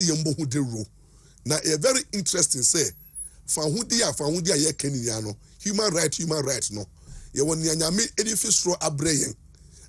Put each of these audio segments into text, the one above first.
yembo hu de ro na a very interesting say fa hu dia ye kaniya no human right no ye won nyame edifisro abreyen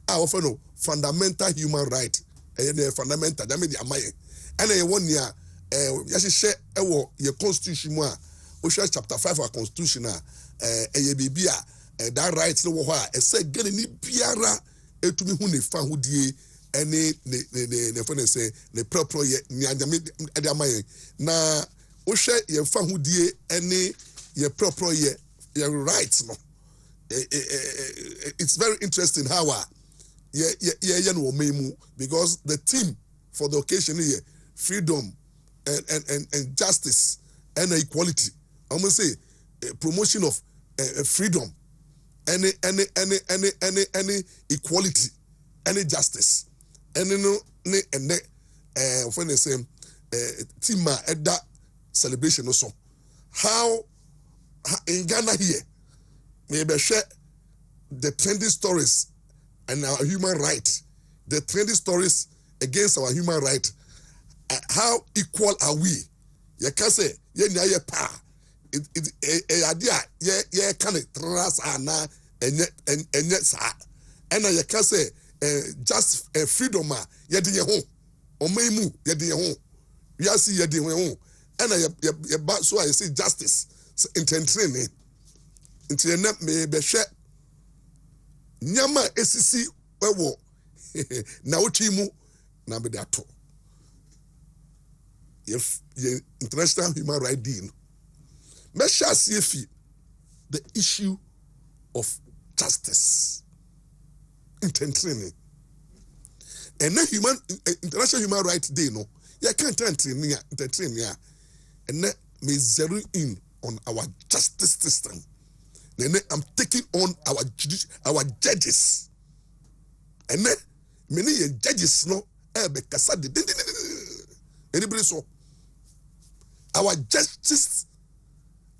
a ofo no fundamental human right na fundamental da me di amaye ana ye won ya yahye ewo ye constitution mu a Osha chapter 5 of constitution ye bibia that right no wo ho a say gane ni biara etumi hu ne fa hodie ene ne for say ne proper ye nyame de amaye na Osha ye fa hodie ene ye proper ye right no it's very interesting how no memu because the theme for the occasion here freedom and justice and equality. I'm gonna say promotion of freedom, any equality, any justice, any when they say tima at that celebration also. How in Ghana here, maybe share the trending stories and our human right, the trending stories against our human right. How equal are we? You can say, yeah, pa. Idea, yeah, can it trust and yet, and you can say, just freedom, yeah, the home, or may move, yeah, the home. We are see, yeah, the home, and so I say justice, intentionally, into your net may be share. Nyama SCC, wewo, na uchimu, na be that. If the international human rights deal, measure see the issue of justice intentionally, and then international human rights day no, you can't entertain and then me zero in on our justice system. Then I'm taking on our judges, and then many judges no because anybody so. Our justice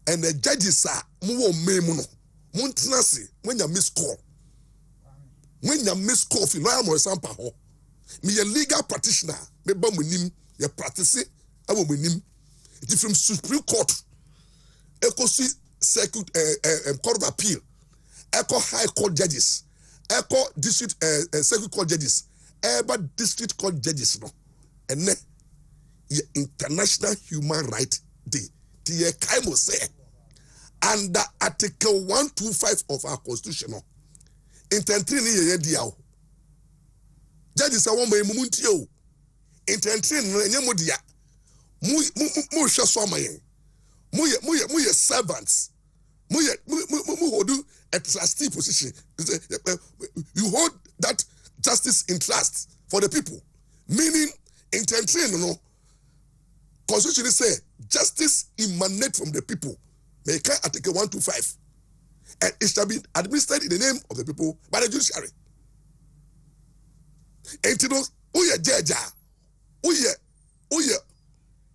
and the judges are more memuno. Montanasi, when you miss call. When you miss call, if you are example, me a legal practitioner, me bamunim, you practice it, I will win him. It's from Supreme Court, Echo Circuit Court of Appeal, Echo High Court judges, Echo District Circuit Court judges, Ever District Court judges, no, and then. International Human Rights Day. The Kaimo say under Article 125 of our Constitution. Intentini ye diao. Judges are one by Muntio. Intentini Yamudia. Mu shaswamaye. Muye servants. Mu do a trustee position. You hold that justice in trust for the people. Meaning intentini no. Constitution say justice emanates from the people. May Article 125. And it shall be administered in the name of the people by the judiciary. And you know, uye jeja, uye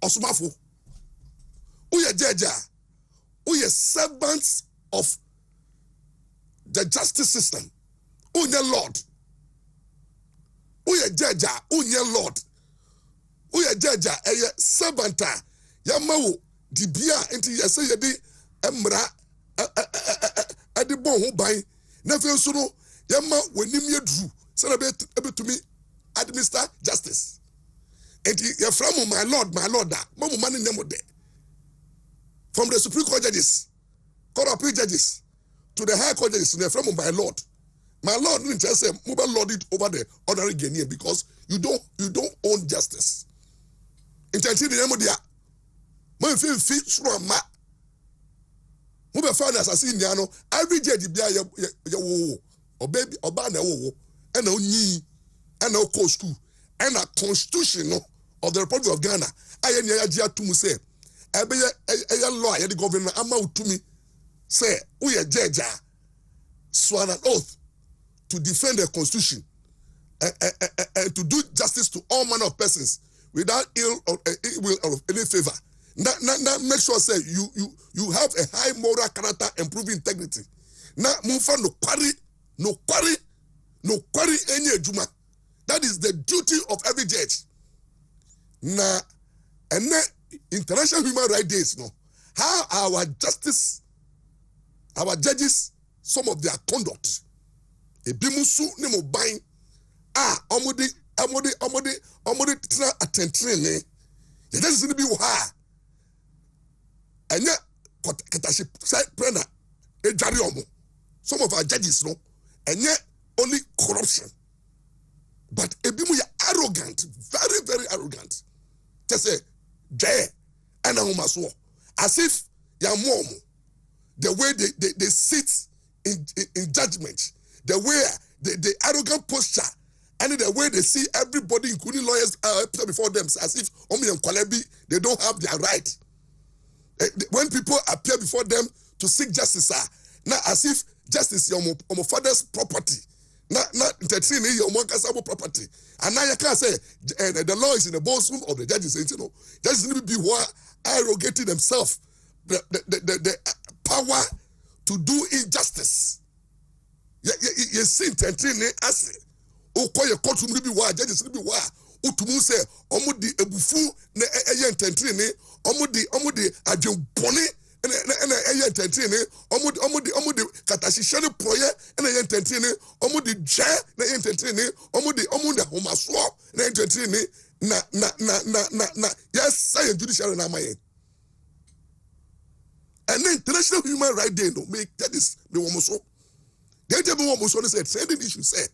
osumafo, uye jeja, uye servants of the justice system. Uye Lord. Uye jeja, uye Lord. Uye jaja eye servanta yamawo dibia enti yese yedi Mmra ade bon ho ban na fe so no yama wanim yedru se na betumi administer justice enti ye from my lord da mamu man nyam de from the Supreme Court judges, Court of Appeal judges to the High Court judges, they from my lord didn't just say mobile lord it over the ordinary Ghanaian because you don't own justice. Intentini yamudia. Man feel sure ma. Mube found assassin yano. Every judge bia ya wo. Or baby oba na wo. And onyi. And no co school. And a constitution of the Republic of Ghana. Aye nya ya tumu say. Ebe ya law ya the government ama utumi say uye judge sworn an oath to defend the constitution and to do justice to all manner of persons without ill will or any favor. Now make sure say you have a high moral character and proven integrity. Now move no quarry any juma. That is the duty of every judge. Now And then International Human Rights Days, no, how our judges, some of their conduct, a bimusu nemo buying, omodi tina attention, it doesn't be wha. And yet, Katashi Prena, a jariomo, some of our judges, no, and yet only corruption. But a bimu arrogant, very, very arrogant. Just say, Jay, and as if ya mom, the way they sit in judgment, the way the arrogant posture, and the way they see everybody, including lawyers, before them, as if Omi and Kwalebi, they don't have their right. When people appear before them to seek justice, now as if justice is your father's property, not entertaining your mother's property. And now you can't say the law is in the boardroom of the judges. You know, judges need to be arrogating themselves the power to do injustice. You see, entertaining as o call your courtroom to be judges to be utumu say omudi ebufu na entertaining omudi ajempone na entertaining omudi katashishane proye na entertaining omudi je na entertaining omudi homaso na entertaining na yes say judiciary na maye. And then International Human Rights Day no make that is the womoso. They tell me womoso say trending issue say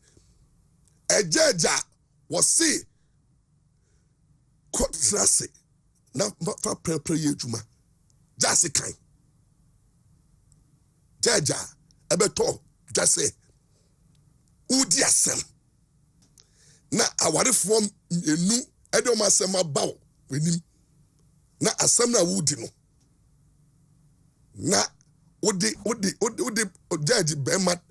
a judge was say court say na fa pray juma just kind judge ebeto just say udi asem na aware form enu edom asem abaw wenim na asem na wudi no na odi judge bema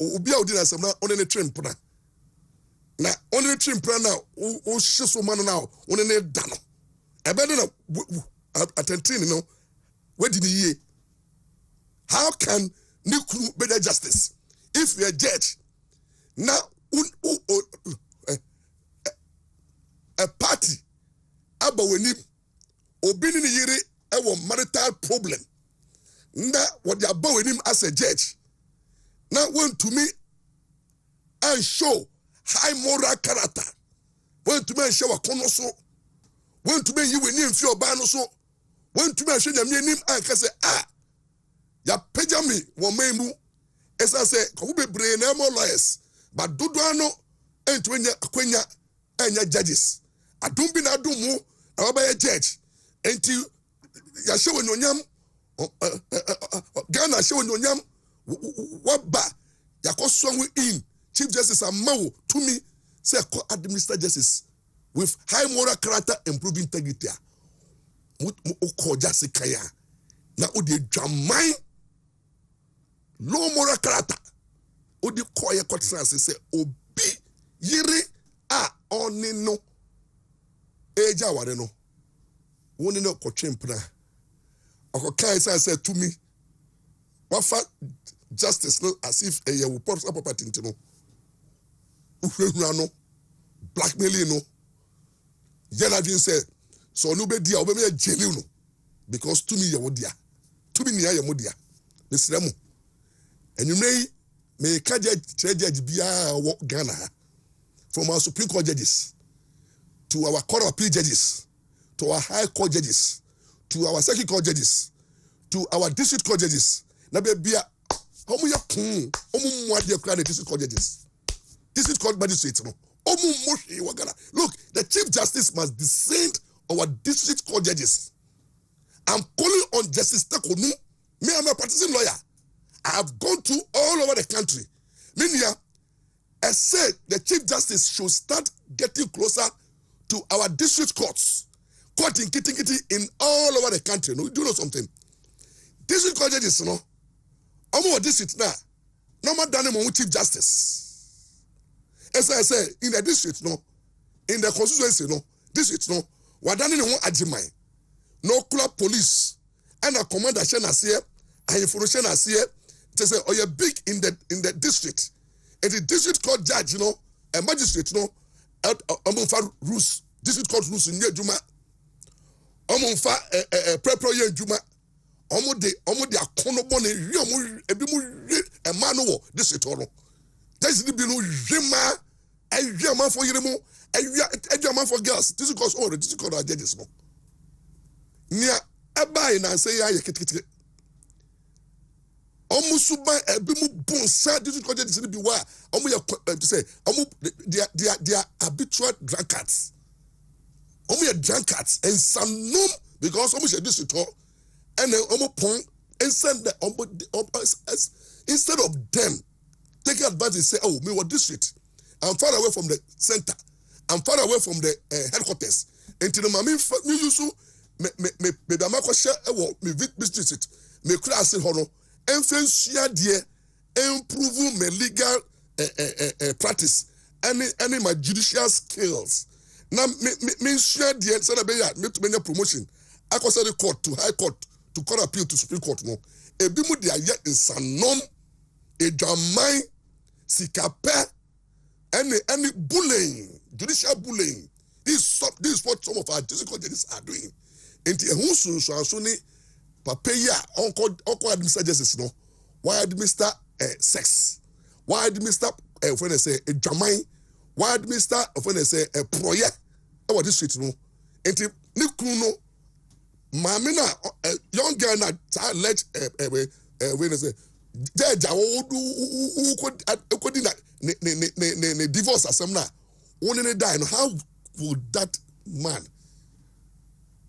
obi a odi na asem na onene trempna na onene trempna na o hyeso man na onene da no ebe na attention no wedi ni ye. How can Nikru be the justice if we are judge now a party abawenim obini ni yiri ewo marital problem na what they abawenim as a judge now WONTUMI and show high moral character WONTUMI and show akono so WONTUMI yi weni mfi oba no so WONTUMI and show nyame nim an ka say ya pejami wo memu esa say ko be brain na mo lawyers but dodo ano ento akwanya anya judges adum bi na adum mu na wa ba judge enti ya shewo nyonyam Ghana shewo nyonyam wa ba ya ko swangu in chief justice amawo tumi say ko administer justice with high moral character improving integrity o ko jase kaya na o de dwaman low moral character o de ko ye kwatranse say obi yiri a oni no eja ware no woni no kwatwempna okokai say to me wafa justice no as if a ye property ntino uhwehura no blackmailing no yena bin say so no be dia obeme jeli no because to me ye wodia to me nia ye modia mesremu enumrei me ka judge bia wo Ghana from our Supreme Court judges to our Court of Appeal judges to our High Court judges to our Circuit Court judges to our District Court judges na be bia omu ya kun omu mwade kra na District Court judges District Court magistrates no omu moshi wa Ghana. Look, the Chief Justice must descend our District Court judges. I'm calling on Justice Takonu. Me, I'm a practicing lawyer. I have gone to all over the country. Meaning, I said the Chief Justice should start getting closer to our district courts. Court in kitty in all over the country. No, do you know something? District court judges, no. I'm district now. No more than a Chief Justice. As I say, in the district, no. In the constituency, no. District, no. Wadani no ajimai. No club police. And a commander shena here. And information as here. They say, oh, you're big in the district. And the district court judge, you know, a magistrate, you know, rules, district court rules in Juma. Omunfa prepare ye juma. Omo de akono bone wi omo ebi mu e ma no wo this etoro. That's the binu jema e man for yiremu e man for girls. This is cause all this is called our judges no. Nia eba na say ya ye kitikiti. Omo suba ebi mu bonsa this is called judges be wa. Omo ye to say omo they are habitual drunkards. Omo ye drunkards and some no because omo she this etoro. And then pong and send the instead of them taking advantage and say, oh, me what district? I'm far away from the center. I'm far away from the headquarters. Until the mami me use me da ma share me district me class in hono and share there improve my legal practice any my judicial skills. Now me share there so that be me to make promotion. I go say the court to high court to court appeal to Supreme Court no ebi mu dia ye insanom edwaman sikape any bullying judicial bullying this is what some of our judicial judges are doing enti ehun sunsun ni papa ya onko administer justice no why administer sex why administer when they say edwaman why administer when they say proye e what this street no enti ni kunu no Mami na young girl na let when they say judge who could ne divorce asem na won ne die no how would that man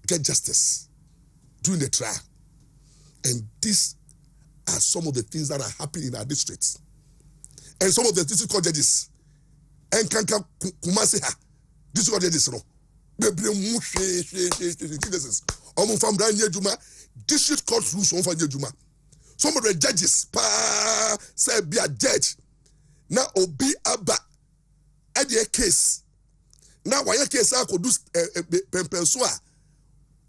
get justice during the trial? And these are some of the things that are happening in our districts and some of the district court judges and kanka kumase ha district court judges no bebre mu Jesus omo fam dan yejuma district court rules on fa yejuma. Some of the judges say be a judge na obi aba e de case na why case a ko do pempenso a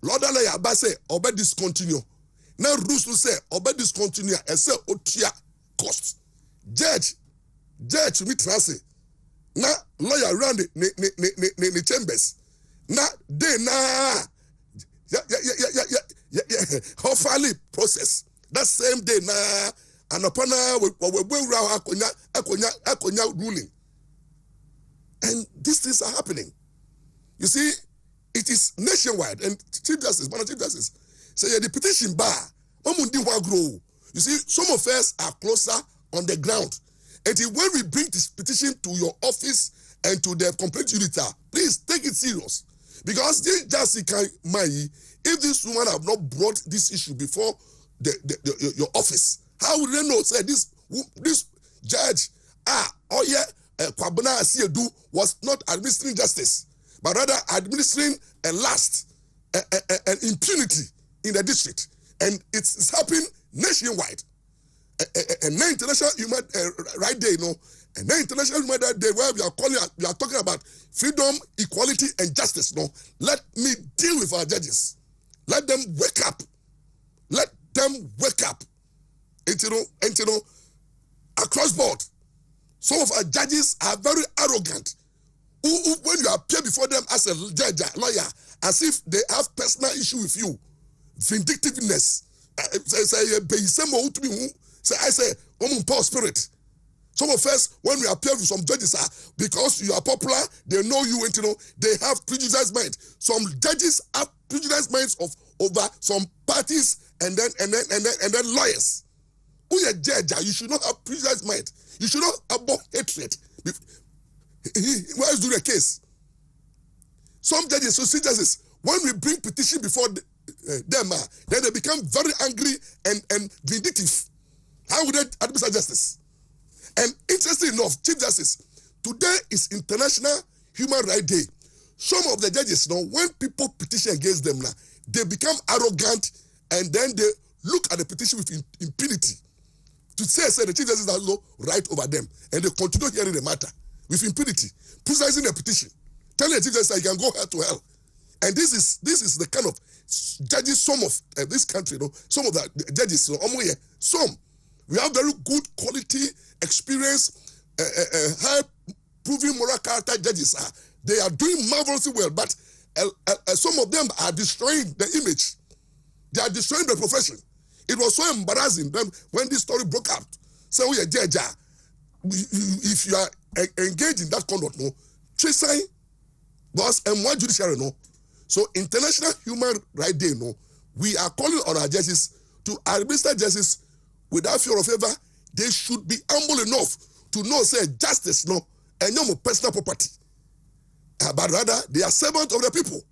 lord ala ya ba say oba discontinue na rules to say oba discontinue e say otua cost judge me trust na lawyer around the chambers na dey na hopefully process that same day na anopana we akonya ruling, and these things are happening. You see, it is nationwide, and Chief Justice say the petition bar mamundi wa grow. You see, some of us are closer on the ground, and when we bring this petition to your office and to the complaint unit, please take it serious. Because this Jessica Mai, if this woman have not brought this issue before your office, how would they know? Say this judge, Kwabena Asiedu was not administering justice, but rather administering a lust and impunity in the district, and it's happening nationwide. And International Human Rights Day, and then International Human Rights Day, where we are talking about freedom, equality, and justice. No, let me deal with our judges. Let them wake up. Let them wake up. And across board, some of our judges are very arrogant. Who, when you appear before them as a judge, a lawyer, as if they have personal issue with you, vindictiveness. I say, power spirit. Some of us, when we appear with some judges, because you are popular, they know you, they have prejudiced mind. Some judges have prejudiced minds over some parties and then lawyers. Who you judge? You should not have prejudiced mind. You should not have hatred. Why is the case? Some judges, so judges, when we bring petition before them, then they become very angry and vindictive. How would they administer justice? And interesting enough, Chief Justice, today is International Human Rights Day. Some of the judges, when people petition against them, they become arrogant and then they look at the petition with impunity. To say the Chief Justice has no right over them, and they continue hearing the matter with impunity, precising the petition, telling the Chief Justice that he can go hell to hell. And this is the kind of judges, some of this country, some of the judges, some. We have very good quality, experience, high proving moral character judges. They are doing marvelously well, but some of them are destroying the image. They are destroying the profession. It was so embarrassing them when this story broke out. So we are judge. If you are engaged in that conduct, no, Chesai was and what judiciary, no. So International Human Rights Day, no, we are calling on our judges to administer justice without fear of favor. They should be humble enough to know, say, justice, no, and no more personal property. But rather, they are servants of the people,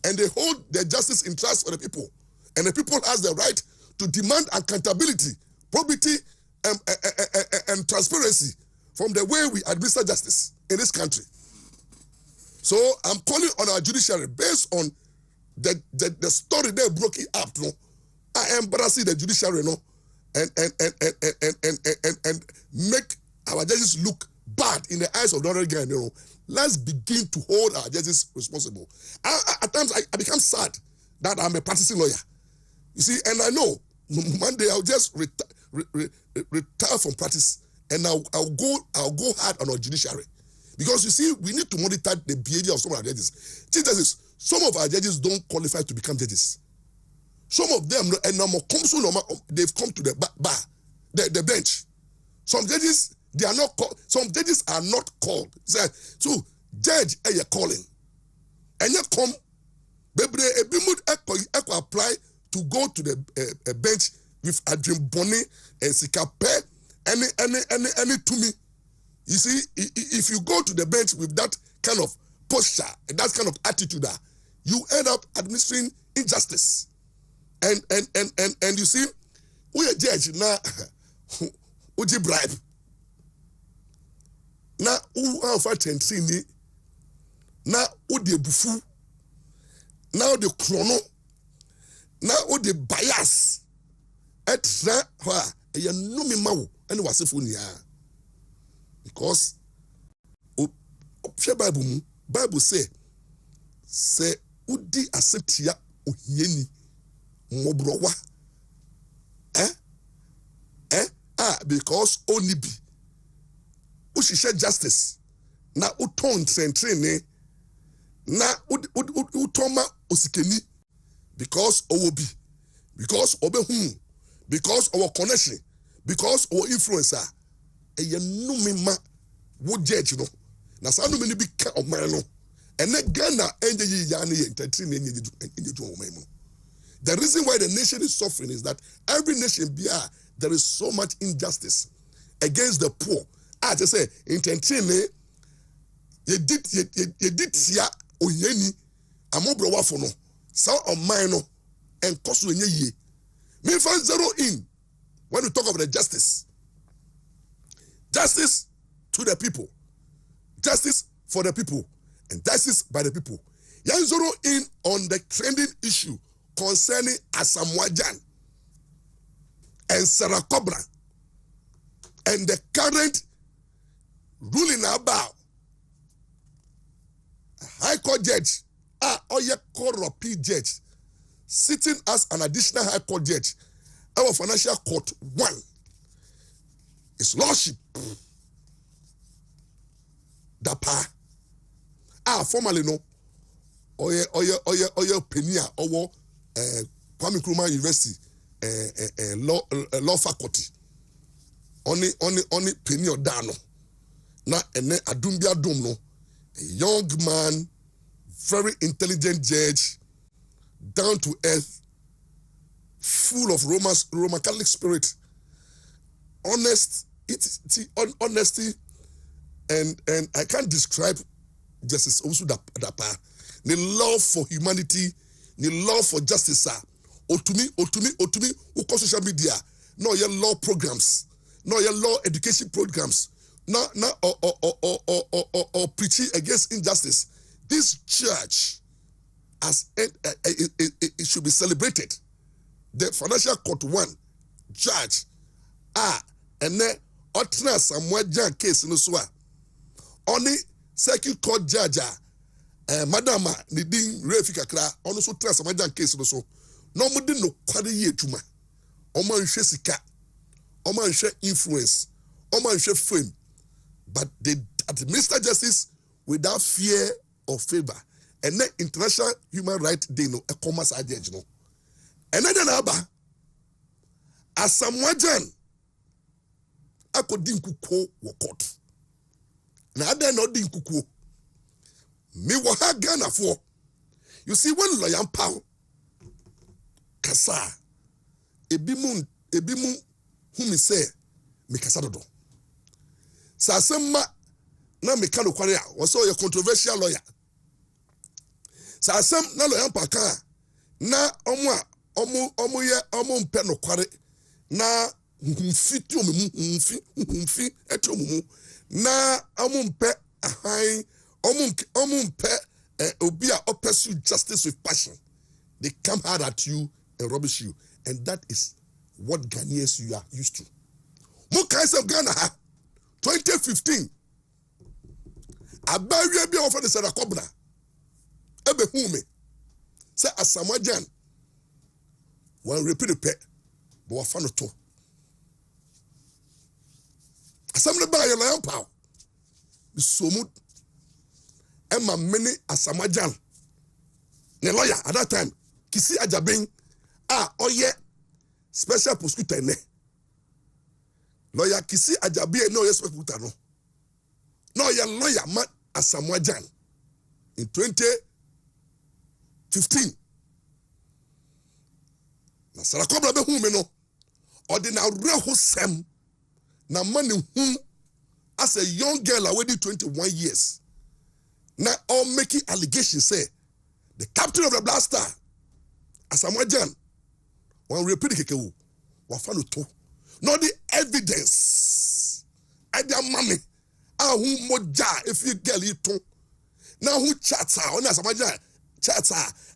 and they hold their justice in trust for the people. And the people has the right to demand accountability, probity, and transparency from the way we administer justice in this country. So I'm calling on our judiciary based on the story they broke it up. No, I embrace the judiciary, no, and make our judges look bad in the eyes of the other guy. You know, let's begin to hold our judges responsible. At times I become sad that I'm a practicing lawyer. You see, and I know one day I'll just retire from practice, and I'll go hard on our judiciary, because you see, we need to monitor the behavior of some of our judges. Judges, some of our judges don't qualify to become judges. Some of them, and they've come to the bar, the bench. Some judges, they are not called. Some judges are not called. So judge, you're calling, and you come, baby, apply to go to the bench with a dream bonnet and sikape any to me. You see, if you go to the bench with that kind of posture and that kind of attitude, you end up administering injustice. And you see, we are judge now. Uji bribe. Now who are fighting sini? Now who the bufu? Now the chrono? Now who the bias? Etra wa ya no me mawo ene wasefo nia. Because Bible say udi asetia ohieni mobrowa because only be ushisha justice na uton trentrene na utoma osikeni because owobi, because obehun, because our connection, because our influencer. Eye no me ma wo judge no na sa no me ni bi ka oman no ene Ghana enje yi ya ne entertain enje du oman no. The reason why the nation is suffering is that every nation there is so much injustice against the poor. I just say entertain ye did tia oyeni amobro wafo no sa oman no enkoso enye yie. Me fan zero in when we talk of the justice. Justice to the people, justice for the people, and justice by the people. Yan zero in on the trending issue concerning Asamoah and Sarah Cobra and the current ruling about a High Court judge, Oye Koropi judge, sitting as an additional High Court judge, our Financial Court 1. His Lordship Dapa formerly no oye Penia owo Kwame Nkrumah University law faculty only Penia Dano na ene adumbia dum no, a young man, very intelligent judge, down to earth, full of Roman Catholic spirit, honesty, and I can't describe Justice Owusu Dapa. The love for humanity, the love for justice. Otumi, who call social media, no your law programs, no your law education programs, or preaching against injustice. This church, as it should be celebrated. The Financial Court 1 judge, and then Otra Samuel Jan case no so only Circuit Court judge, Madama Nidin Refika Kra, also Trans Samuel Jan case no so. No more no kwade ye tuma. Oman she sika, Oman she influence, Oman she fame, but they administer justice without fear or favor. and then International Human Rights Day no commerce agent no. And then aba Asamoah akodi nkuko wo court. Na ada no di nkuko. Me wo ha Ghana for. You see when lawyer power kasa ebimu humi say me kasa dodo. Sa asema na me kano kware a wo so ye controversial lawyer. Sa asem na lawyer paka na omo ye mpe no kware na mfiti mfi etomu na mpe ahan mpe obi a pursue justice with passion. They come hard at you and rubbish you, and that is what Ghanaians you are used to. More kinds of Ghana 2015 abawie bi offer the Sarakobna ebe hume say Asamoah one repeat the pet but wafano to Asamble ba ye lion power somu Emma many Asamoah ne lawyer at that time Kisi Ajabin oye special prosecutor ne lawyer Kisi Ajabin no yes prosecutor no ye lawyer man Asamoah in 2015 na Sarakobla be hu me no ordinary ho sem na man hu as a young girl already 21 years. Now all making allegations say the captain of the Black Star, Asamoah one repeat kekewu, wafano to. Not the evidence. Either mommy, who moja if you girl you to. Now who chats on Asamoah chats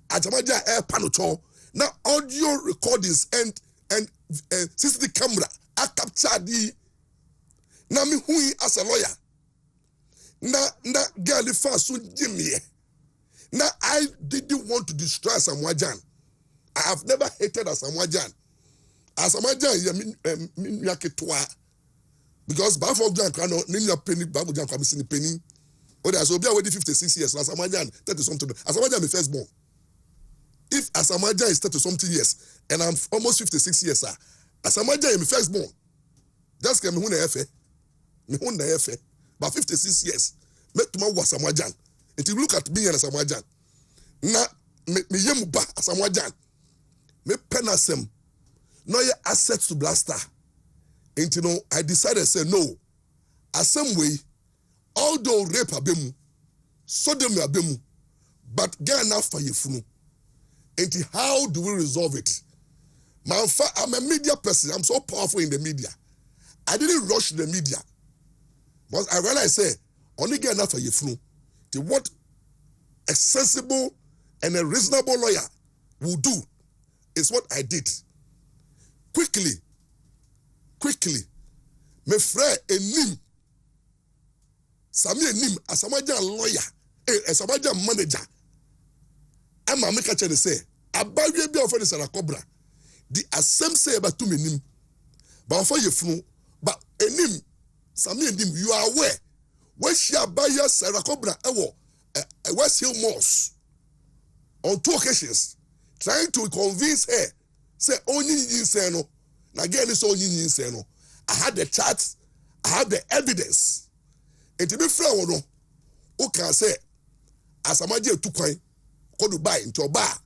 Asamoah air panoto. Now audio recordings and CCTV camera I captured the. Now me who as a lawyer. Na girl fast so Jimmy. Now I didn't want to destroy Asamoah. I have never hated Asamoah. Asamoah because Bafo Jan can name your penny, Babu Jan can see penny. Oh, there's be already 56 years. Asamoah 30 something. Asamoah my firstborn. If Asamoah is 30 something years and I'm almost 56 years, sir. Asamoah is my firstborn. Just come who na efe. Me who na efe. But 56 years. Make tomorrow was Asamoah. And you look at me and Asamoah. Na me yemu ba Asamoah. Me penasem. No your assets to Black Star. And you know, I decided to say no. A same way, although rape abemu, sodomy abemu, but Ghana for you funu. And how do we resolve it? I'm a media person. I'm so powerful in the media. I didn't rush the media. But I realized, say, only get enough for you flu. What a sensible and a reasonable lawyer will do is what I did. Quickly, my friend Enim, Sami Enim, Asamoah lawyer, Asamoah manager. I'm a maker to say, Abawie bi offer the Sarakobra. The same say about WONTUMI Enim. But for you flu, but Enim, Sami Enim, you are aware. When she abaya Sarakobra West Hill Malls on 2 occasions, trying to convince her, say only you say no. Now again, it's only you say no. I had the charts, I had the evidence. And to be fair, who can say, as a major to coin, go to buy into a bar,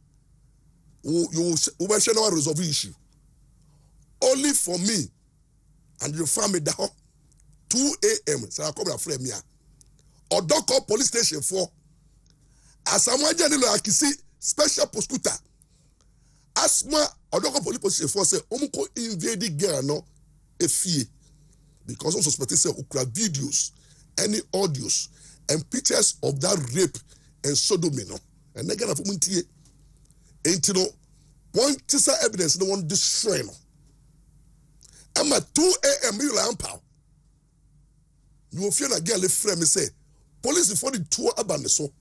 you will share no resolve issue. Only for me and your family down 2 a.m. So I come and frame me. Or don't call police station for Asamoah Akisi special prosecutor. Asma or don't call police station for say Omko invade girl no a fee because of suspected say ukra videos, any audios and pictures of that rape and sodomy no. And they gonna fumuntie. Ain't you know one tisa evidence no one destroy no. I'm at 2 a.m. you like power. You will feel like girl frame me say police before the tour about so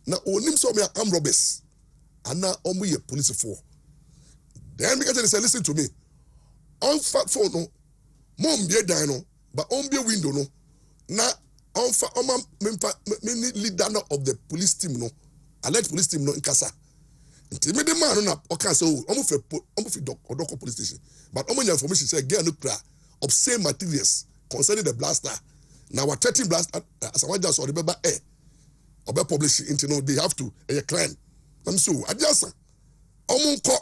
now onim so me am robbers and now omu ye police for then me say listen to me on fat phone no mom be dan no but on be window no na on fa me leader of the police team no alert police team no nkasa nti me de man no na oka say omo fi Odoko police station but omo nya information say girl no kra obscene materials concerning the blaster now what 13 blaster Asamaja so the beba obe publish into no they have to a client I'm so adjust omo nko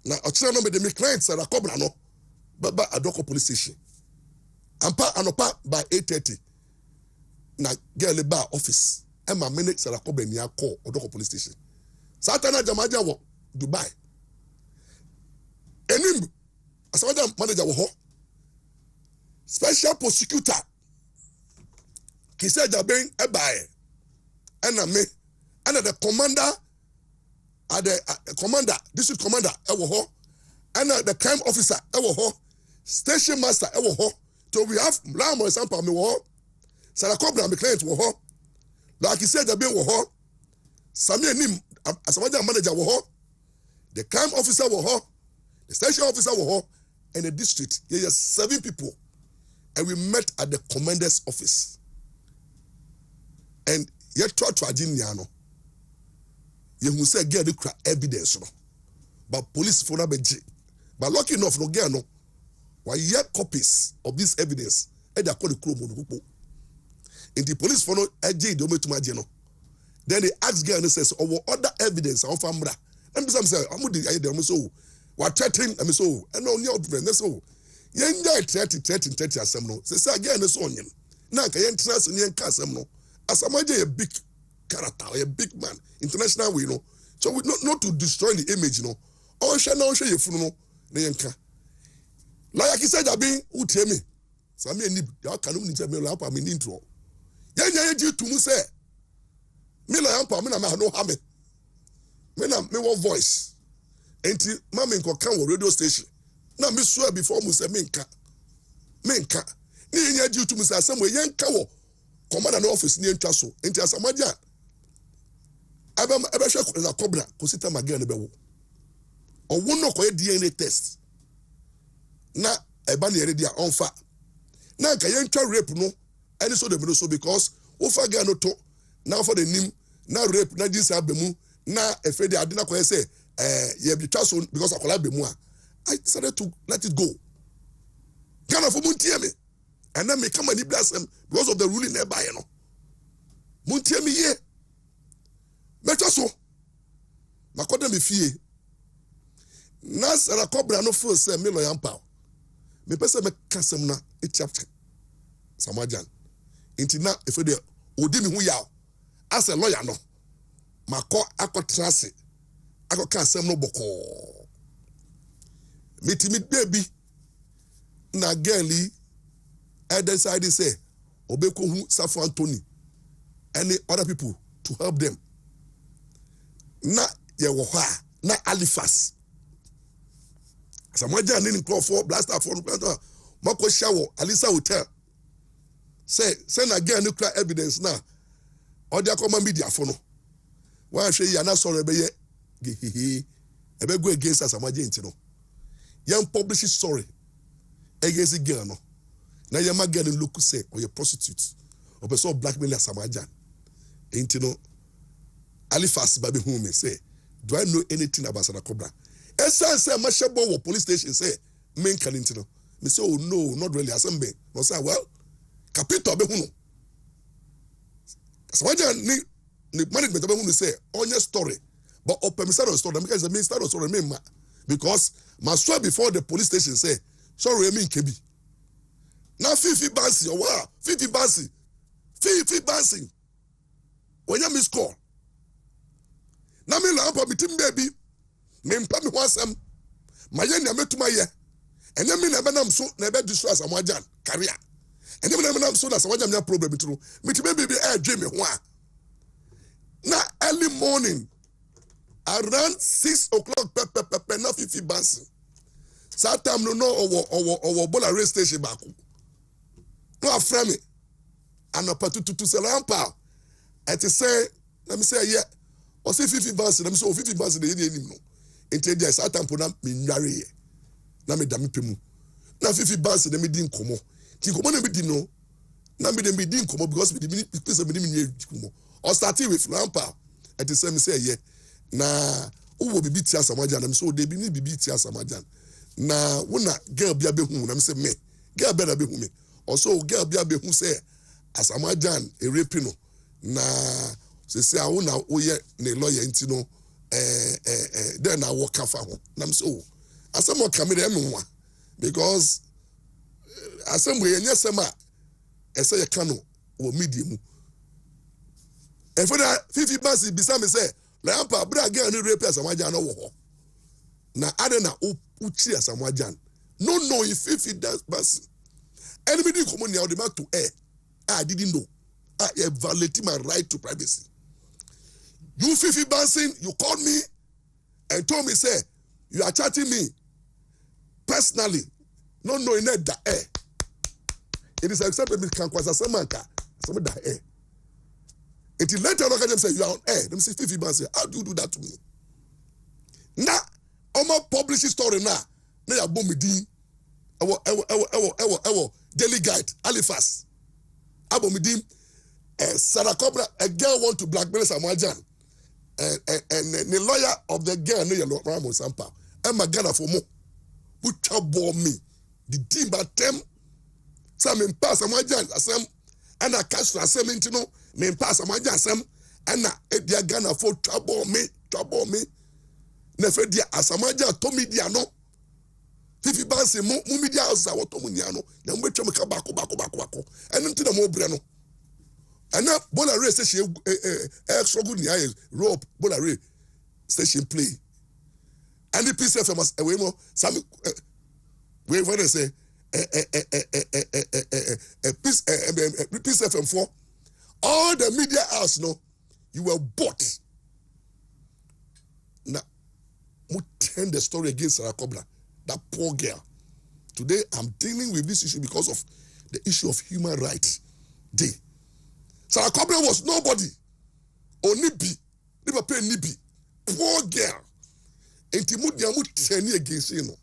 na ochira no me de client say rakobra no baba Odoko police station ampa anopa by 8:30 na girl ba office e ma minute say rakobra ni call Odoko police station Satana Jamaja wo Dubai enim Asamaja manager wo ho special prosecutor Kise Jaben ebae ena me ena the commander commander district commander ewo ho ena the crime officer ewo ho station master ewo ho so we have Ram example me wo ho Sarakobra me client wo ho la Kise Jaben wo ho Sami enim Asamaja manager wo ho the crime officer wo ho the station officer wo ho and the district there are 7 people. And we met at the commander's office. And yet try to ajiniano. You who say get the evidence no. But police for na beji. But lucky enough no get no. Why yet copies of this evidence? And they call the crew mono. In the police for no AJ do me to no. Then they ask girl and says, "Oh, other evidence of Mmra." And some say, "I'm with the so what threatening and so and no new friend so." Yenga 30 asem no se again no so onyem na ka yen trans ne yen ka asem no Asamaja a big character a big man international way no so we not to destroy the image no o hwe na o hwe yefunu no ne yen ka like he said abi utie me sami ani ya ka no ni se me la pa me ni intro yenya ye ji tumu se me la yan pa me na ma no ha me na me wo voice enti ma me nko kan wo radio station na me swear before mu say menka ni nya ji to mu say asem we yenka wo commander no office ni entwa so enti Asamaja aba hwe na cobra ko sita magana ne bewo owo no ko DNA test na eba na yere dia onfa na ka yentwa rape no any so dem no so because ofa ga no to na for the nim na rape na dis abemu na efede ade na ko say ye bi twa so because akola bemu a I decided to let it go. Ghana for Muntiemi. And then me come and bless them because of the ruling nearby, you know. Muntiemi ye. Better so. Makoda me fie. Nas Sarakobra no first say me loyal power. Me pese me kasem na etiap Samajan. Inti na efe de odi me hu yaw. As a lawyer no. Mako akotrase. Ako kasem no boko. Meet baby na girlie I decided say obeko hu Safo Anthony any other people to help them na ye wo ha na Alifas Asamaja ni nko for blaster for mako shawo Alisa hotel say na girl no clear evidence na odi akoma media for no wa hwe ya na sorry be ye ebe go against Asamaja nti no young publish story against the girl no na yama girl look say or a prostitute or person blackmail Asamaja ain't no Alifas baby who me say do I know anything about Sarakobra esa say mashabo wo police station say men can no me say oh no not really asembe no say well capito be hu no Asamaja ni management be hu say onye story but open story because the minister of story me because my swear before the police station say sorry I mean kebi now 50 bansi or wow 50 bansi when you miss call now me la pa bitim baby me mpa me wasam my yen na metuma ye and then me na benam so na be destroy Asamaja career and then me na benam so na Asamaja me problem tru me baby dream me ho a na early morning around 6 o'clock pe na 50 bansi Satam no or bola race station back. No afra me. And a patutu se lampa. And to say, let me say, yeah. Or say 50 bans, let me say 50 bans the Indian no. Instead, there's Satam put up me marry. Na me dami pemu. Na 50 bans, let me din komo. Tikomo ne me din no. Na me dem be din komo because me din place me din kumo. Or starting with lampa. At the same say ye na wo bibi ti Asamajan am so de bi ni bibi ti Asamajan na wona girl bia be hu na say me girl be na be hu me also girl bia be hu say Asamajan e rape no na say a wona wo ye ne lawyer nti no then I walk afa ho na so asamo kamere me nwa because asamo ye nya sema ese ye kanu wo media mu e for that 50 basi bisa me say lampa bra girl ni rape Asamajan no wo ho na ade na uchi Asamajan no if that basi enemy di komo nia o de back to air I didn't know I violating my right to privacy. You Fifi Bansin, you called me and told me, say, you are chatting me personally, not knowing that air. It is accepted me can kwasa semanka, some that air. Until later on, I can say you are on air. Them say Fifi Bansin, how do you do that to me? Now, I'm a publishing story now. Now you bomb me din. Daily Guide, Alifas. Abomidin, Sarah Cobra, a girl want to blackmail Asamajan. And the lawyer of the girl, no, Ramos Sampa, and my Ghana for more, who trouble me. The team but them, some in pass Asamajan, some, and I catch the same into no, name pass Asamajan, some, and I Ghana for trouble me. Never dear Asamajan, Tommy Diano. Fifi Bansi, Mumidia house, I want to Muniano, then wait to make a bako, and into the more breno. And now, Bola Ray says she extra good near rope, Bola Ray station play. And the piece of us away more, some wait for they say a piece of M4. All the media house, no, you were bought. Now, we turn the story against Sarah Cobra. That poor girl. Today, I'm dealing with this issue because of the issue of human rights day. Sarah Cobra was nobody. Only be. Never pay Nibi. Poor girl. And Timudiamu turning against you.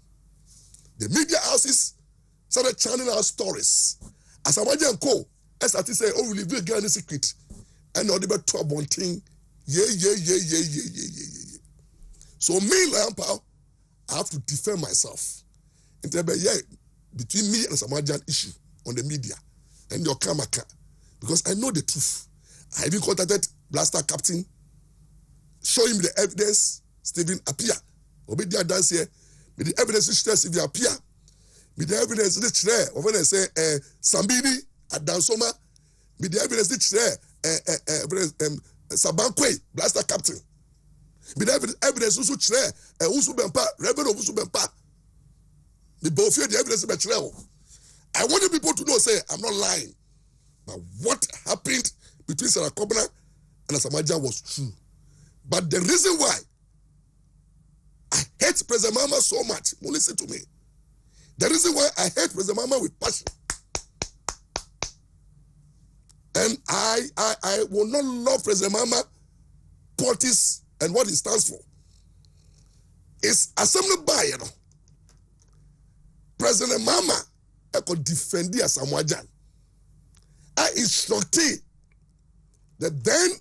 The media houses started channeling our stories. As a Majan Co. As I say, oh, we reveal girl in secret. And now they were trouble thing. Yeah. So me, Lampa, I have to defend myself. Between me and Asamajan issue on the media and your Kamaka. Because I know the truth. I even contacted Blaster Captain, show him the evidence, Stephen appear. Obedia dance here. With the evidence which says if you appear, with the evidence which there, or when I say Sambini at Dansoma, with the evidence which there, Sabankwe, Blaster Captain. With the evidence which there, Usubempa, Reverend Usubempa. The both the evidence about I want people to know, say, I'm not lying. But what happened between Sarah Cobra and Asamajan was true. But the reason why I hate President Mama so much, listen to me. The reason why I hate President Mama with passion, and I will not love President Mama politics and what it stands for, is assembly by, you know. President Mama could defend the Asamajan. I instructed the then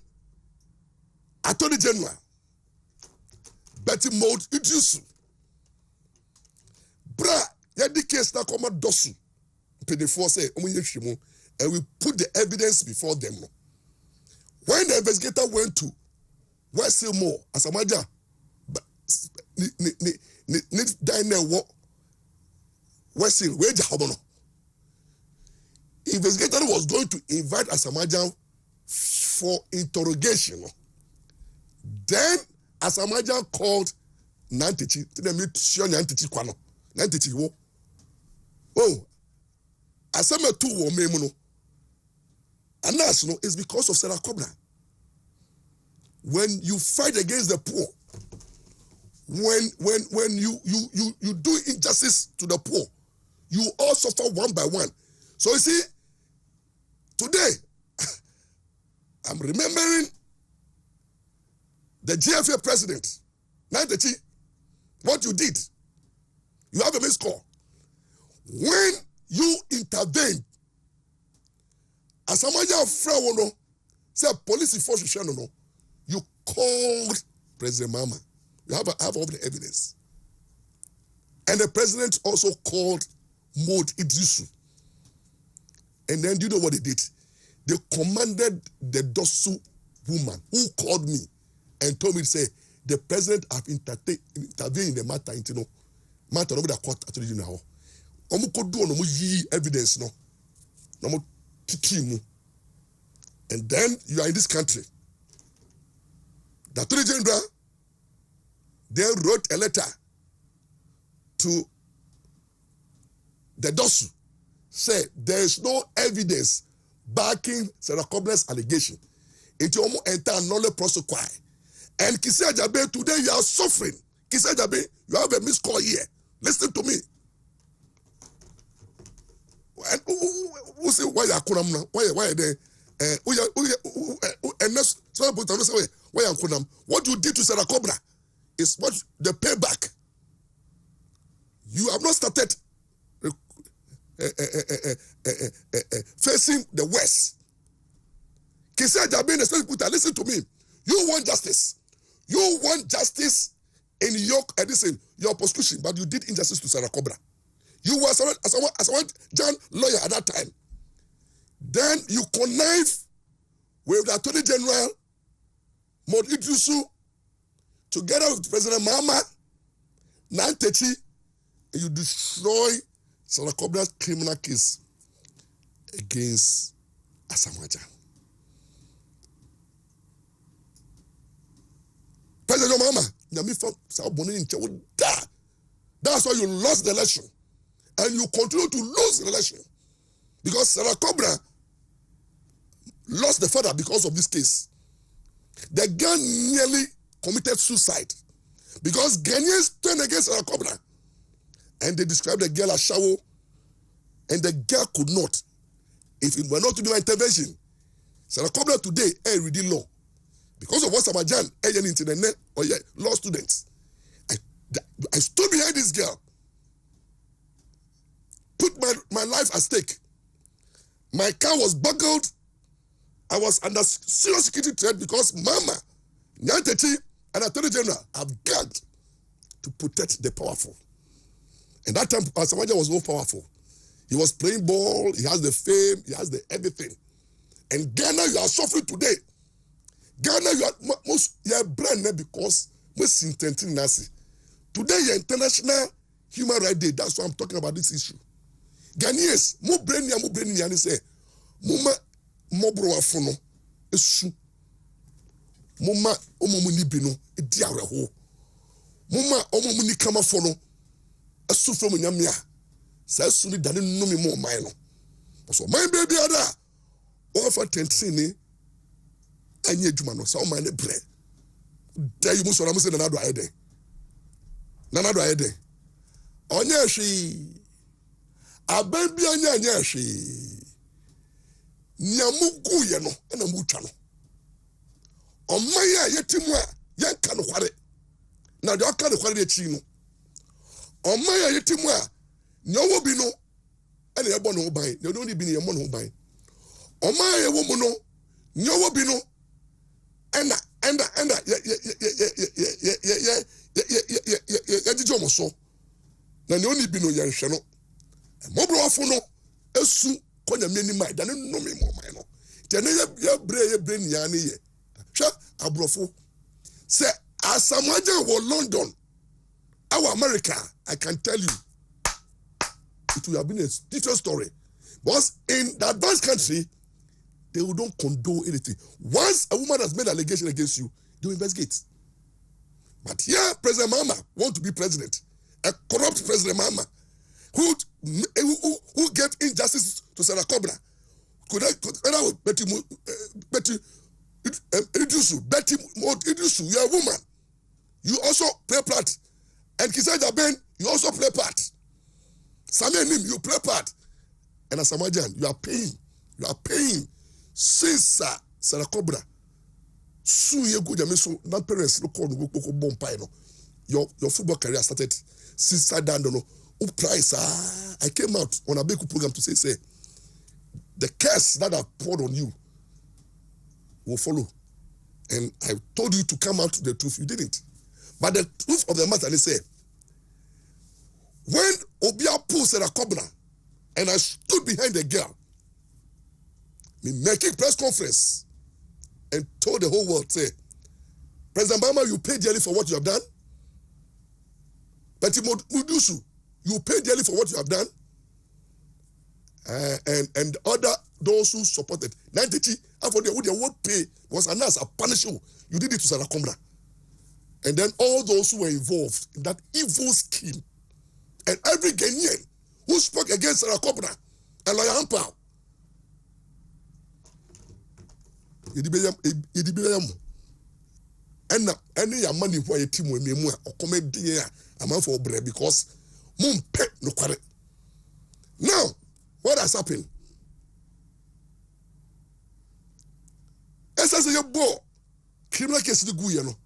Attorney General Betty Maud Idiusu. Bra, yadi case na koma dosu. Pedefo say, and we put the evidence before them. When the investigator went to West Hillmore, Asamajan, ni dine wo West Hill, where Jahobono. Investigator was going to invite Asamajan for interrogation. Then Asamajan called Nantichi to the meet Nantichi Kwano. Nantichi wo. Oh, Asama tu wo memuno. And that's no, it's because of Sarah Cobra. When you fight against the poor, when you do injustice to the poor, you all suffer one by one. So you see, today, I'm remembering the GFA president, Nantechi, what you did. You have a missed call. When you intervened, Asamaja Frawono said police force no, you called President Mama. You have all the evidence. And the president also called Maud Idrisu. And then do you know what they did? They commanded the Dosu woman who called me and told me to say, the president have intervened in the matter, matter over the court at the now. Could do no evidence, no. And then you are in this country. The Attorney General then wrote a letter to the Dosu, say there is no evidence backing Sarah Kobler's allegation. It will enter null prosequi. And Kisi Ajabe, today you are suffering. Kisi Ajabe, you have a missed call here. Listen to me. And who say why you are kunam? Why they? And that's so why you kunam? What you did to Sarah Kobler is what the payback. You have not started facing the West. Kisi Ajabe, listen to me. You want justice. You want justice in your prosecution, but you did injustice to Sarah Kobler. You were as a John lawyer at that time. Then you connive with the Attorney General, Maud Idrisu, together with President Mahama, Nantechi, and you destroy Sarah Kobler's criminal case against Asamoah. President Mahama, that's why you lost the election. And you continue to lose the election. Because Sarah Kobler lost the father because of this case. The girl nearly committed suicide. Because Ghanaians turned against Sarah Kobler. And they described the girl as shallow. And the girl could not. If it were not to be my intervention, Sarah Kobler today, reading law. Because of what Samajan, into the net or law students. I stood behind this girl. Put my life at stake. My car was buckled. I was under serious security threat because Mama, Nyantechi, and Attorney General have gagged to protect the powerful. And that time, Samaja was more powerful. He was playing ball. He has the fame. He has the everything. And Ghana, you are suffering today. Ghana, you are brand new because most intenting Nasi. Today, your International Human Rights Day. That's why I'm talking about this issue. Ghanaians, mo brenia ni say, muma mobro afono esu. Muma omomu ni bino edi aweho. Muma omomu ni kama fono esu from nyamia. Sa esu ni dane numi mo man no. So man baby ada. O fa tentsi ni anye adwuma no. Sa o man ne bre. Da you muso na mo say na do ayede. Na do ayede. Onye hwi Ababy anya hwe. Nyamugu ye no na mutwa no. Omaya yetimu a yanka no kware. Na de aka no kware de chi no. Omaya yetimu a nyawo bi no na yebo no ban. Na no ni bi ne yemo no ban. Omaya yewo mu no nyawo bi no enda ya jijo mo so. Na ne oni bi no ye hwe no. Mobro afono esu konya meni mai da ne no me mo mai no te ne ye bre ni ya ne ye hwa abrofo se Asamoah wo London our America I can tell you it would have been a different story because in the advanced country they don't condone anything. Once a woman has made an allegation against you, they will investigate. But here President Mahama want to be president, a corrupt President Mahama who gave injustice to Sarah Kobler. Could I Betty Idrisu, you are a woman. You also play part. And Kisaja Ben, you also play part. Samuel Nim, you play part. And Asamajan, you are paying. You are paying. Since Sarah Kobler, soon you go to not parents look on your football career started since I don't know. Price, I came out on a big program to say, the curse that I poured on you will follow And I told you to come out to the truth. You didn't. But the truth of the matter is, say, when Obia pulled Sarah Kobna, and I stood behind the girl, me making press conference and told the whole world, say, President Bama, you pay dearly for what you have done. But Mudusu, you pay dearly for what you have done. And other those who supported 90 after they would pay was announced a punishment. You did it to Sarah Kobna. And then all those who were involved in that evil scheme, and every Ghanaian who spoke against Sarah Kobna and Lawyer Ampao, and any money who are team with me or comment a man for bread because moon pet no quarret. Now, what has happened? As a boy, criminal case to go, you know.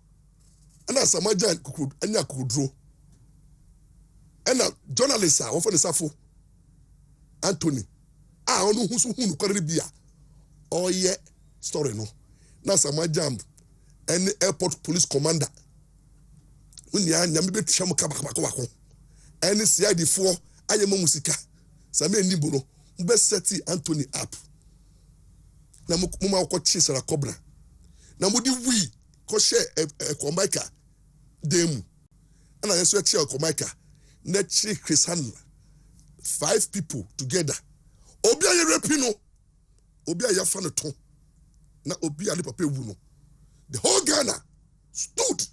And as a majan could and I could draw. And a journalist are often a Safo Anthony. I don't know who's who could be. Oh, yeah, story no. Now, some majan and airport police commander. When you are Yamibe Shamuka, and it's the idea for I am a musica. Same Nibono, best set Anthony up. Namuma ko chase Sarah Kobna. Namudi we ko share a Komaika demu. And I swear to Komaika. Nechi Chris Handler. 5 people together. Obia ye repino. Obia ya fanaton. Na obia lipape wuno. The whole Ghana stood.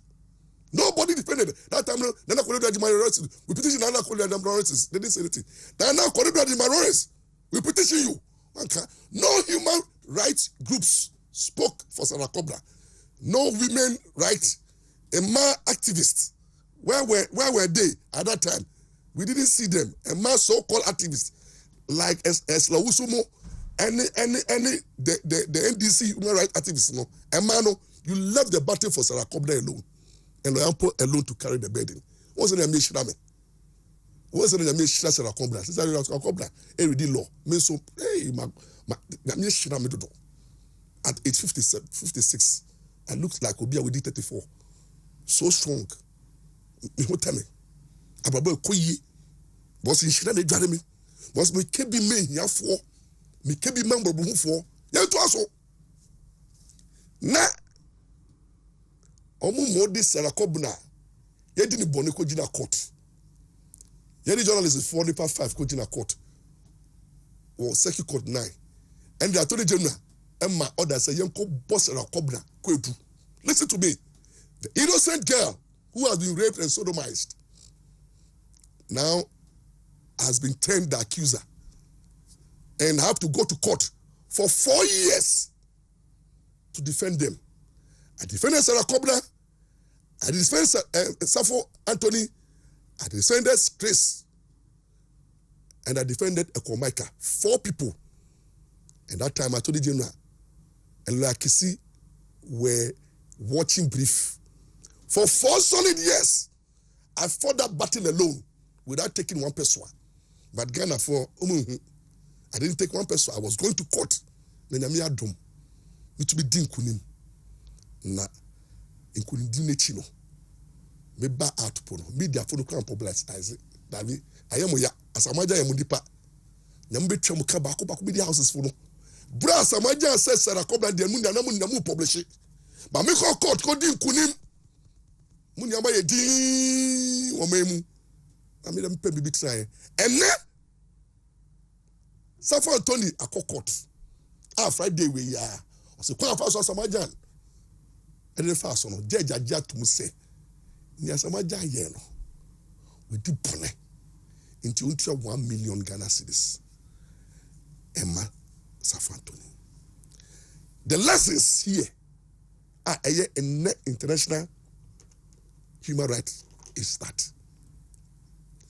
Nobody defended. That time, Nana Korea minorities. We petition Nana Korea minorities. They didn't say anything. Nana Korea minorities. We petition you. No human rights groups spoke for Sarah Kobna. No women rights. Mmra activists. Where were they at that time? We didn't see them. Mmra so-called activists like Eslawusumo, the NDC human rights activists. No, Mmra, no, you left the battle for Sarah Kobna alone. And Loyampo alone to carry the burden. What's the name of Shirame? What's the name of Sarah Kobna? Since Sarah Kobna, every law. Means so, hey, Shirame do. At age 56, I looked like Obia with 34. So strong. Me who tell me. Abrabo koyi. Was in Shirame Jeremy. Was me kebi me ya for. Me kebi member bu for. Ya to aso. Na Omu modi Sarah Kobna. Yedi ni boni ko jina court. Yedi journalist for the 5 ko jina court. Or Circuit Court 9. And the Attorney General Emma order say yenko boss Sarah Kobna ko edu. Listen to me. The innocent girl who has been raped and sodomized now has been turned the accuser and have to go to court for 4 years to defend them. I defended Sarah Kobna, I defended Safo Anthony, I defended Chris, and I defended Ekomaika. 4 people. And that time, Attorney General and Lakisi were watching brief. For 4 solid years, I fought that battle alone without taking one person. But Ghana for I didn't take one person. I was going to court. Nenyami adom. Me to be din kunim. Na inkunim din chino. Me ba out pono. Media for no can publicize. Davi ayemo ya asamaja ya mudipa. Nyambe twa muka ba ko media houses for no. Bra asamaja says Sarah Kobna de mun na mu publish. Ba me ko court ko din kunim. Mun yamba ye din wo memu. I made them pay me try. And then Safo Anthony akokot. Friday we ya. O se kwa fa so Samajan. And the fast on judge aja to say. Ni Samajan ye no. We di pone. Into 1 million Ghana cedis. Emma Safo Anthony. The lessons here are a international human rights is that.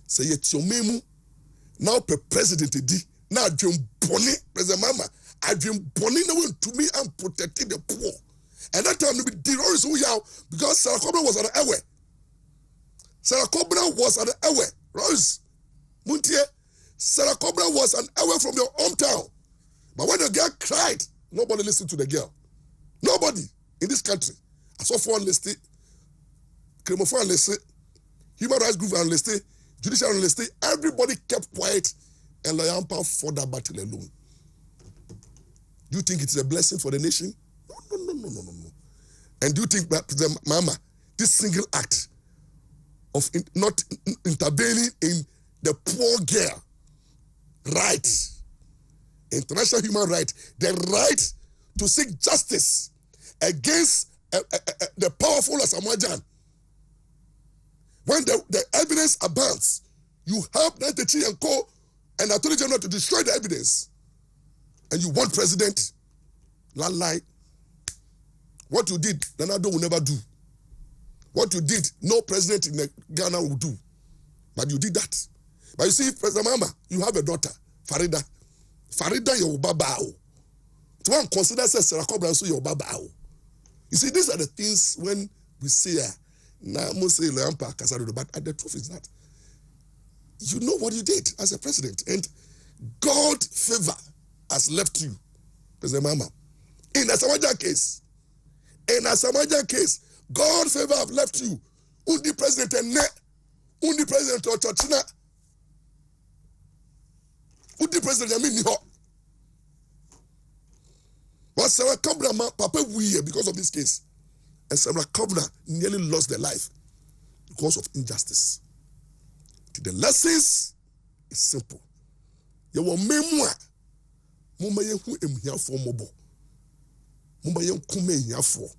Say yet your memu now president di now dream bonny president mama I dream bonny no one to me and protecting the poor. And that time we did always who yaw because Sarah Kobna was at the airway. Sarah Kobna was at the airway. Rose Muntie Sarah Kobna was an hour from your hometown. But when the girl cried, nobody listened to the girl. Nobody. in this country. I saw four listed, Cremophone listed, human rights group listed, judicial listed. Everybody kept quiet and Layampa for that battle alone. Do you think it's a blessing for the nation? No. And do you think that the mama, this single act of not intervening in the poor girl right, international human right, the right to seek justice against the powerful Asamajan. When the evidence abounds, you help Nantechi and Co. and Attorney General to destroy the evidence. And you want president, lie. What you did, Nanado will never do. What you did, no president in Ghana will do. But you did that. But you see, President Mama, you have a daughter, Farida. Farida, your babao. To one consider Sarakobra, so your babao. You see, these are the things when we say, but the truth is that you know what you did as a president, and God favor has left you, President Mama. In a Samaja case, God favor have left you. Undi president and undi president of China. Undi president Yami Niho. But Sarah Kabra Papa we because of this case. And Sarah Kabra nearly lost their life because of injustice. The lessons is simple. You will memoir. Mumma hu emhia for mobo. Mumma yen kume hia for.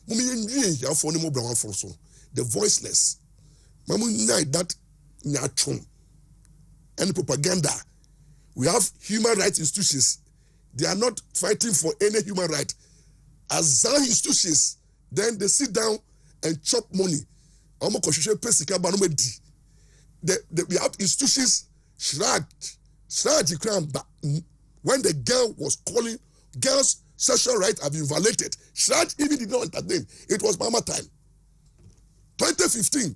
Mumma yen dwie hia for ne mobra wan for so. The voiceless. Mamu nyai that nyatron. And propaganda. We have human rights institutions. They are not fighting for any human right. As our institutions, then they sit down and chop money. We have institutions shrugged when the girl was calling, girls' sexual rights have been violated. Shrug even did not entertain. It was Mama time. 2015.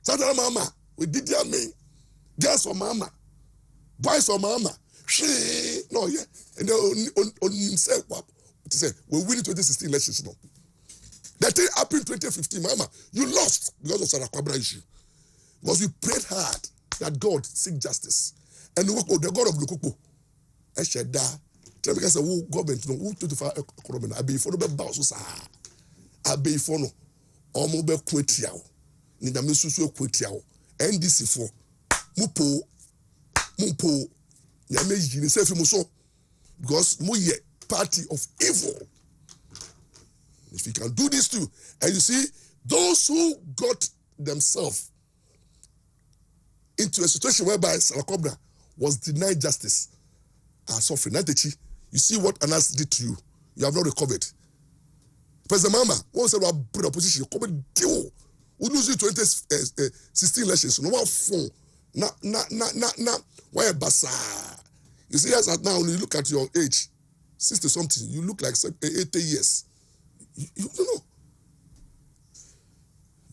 Saturday Mama, we did their main. Girls for Mama. Boys for Mama. No, yeah. And then on himself, we win 2016 elections. No. That thing happened 2015, Mama. You lost because of Sarah Kwabra issue. Because we prayed hard that God seek justice. And the God of Lukupo, I said that. Tell me, who government, who 25 economy, I be for the boss, I be for no, or mobile quetiao, Nidamisu quetiao, NDC for Mupo, Yameji, Sefimuso, because Muye, party of evil. If you can do this too, and you see, those who got themselves into a situation whereby Sarah Kobra was denied justice are suffering. Nantechi, you see what Anas did to you. You have not recovered. President Mama, what was about opposition? You come deal. We lose you 2016 elections. No one phone. Na. Why a basa? You see, as at now, when you look at your age, 60 something, you look like 80 years. You know.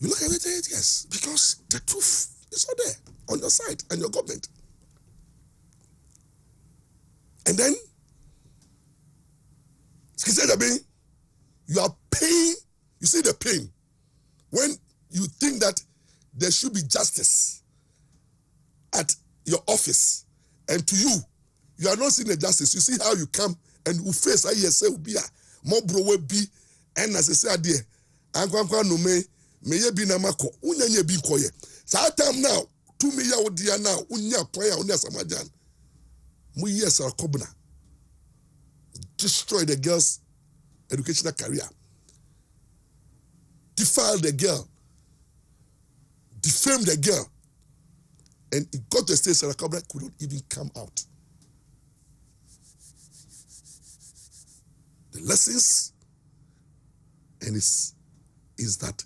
You look at 88 years because the truth is not there on your side and your government. And then, you are paying, you see the pain when you think that there should be justice at your office, and to you, you are not seeing the justice. You see how you come and you face more bro be and as I said there, no me be na mako unya be koye. Sa time now 2 million odia now unya kwaya unya samajan. Mu yes are kobna. Destroy the girl's educational career. Defile the girl. Defame the girl. And it got to a stage Sarah Kobra could not even come out. The lessons and is that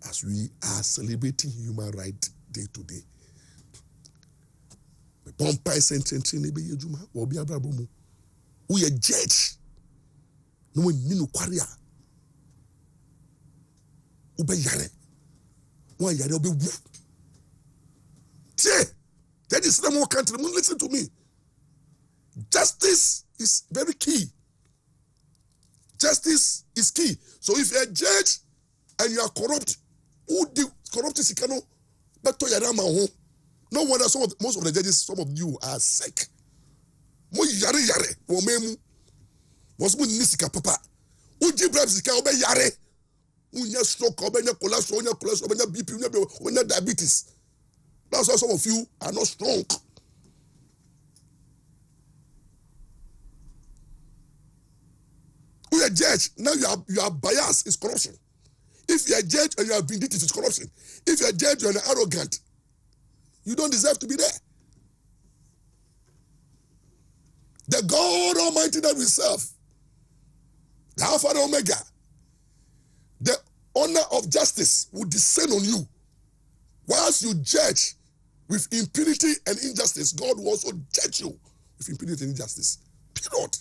as we are celebrating Human Rights Day today, we are judge. No one ninu kwaria. Ube yare. One yare obe wu. That is the more country. Listen to me. Justice is very key. Justice is key. So if you're a judge and you are corrupt, who the corrupt is no wonder most of the judges, some of you are sick. Mo yare wo memu. Was mo nisika papa. Who give bribes sika obe yare. Unya stroke, obe cholesterol, obe BP, obe diabetes. That's why some of you are not strong. Who a judge, now you are biased, it's corruption. If you're a judge and you are vindictive, it's corruption. If you're a judge and you're arrogant, you don't deserve to be there. The God Almighty that we serve, the Alpha and Omega, the honor of justice will descend on you. Whilst you judge with impunity and injustice, God will also judge you with impunity and injustice. Period.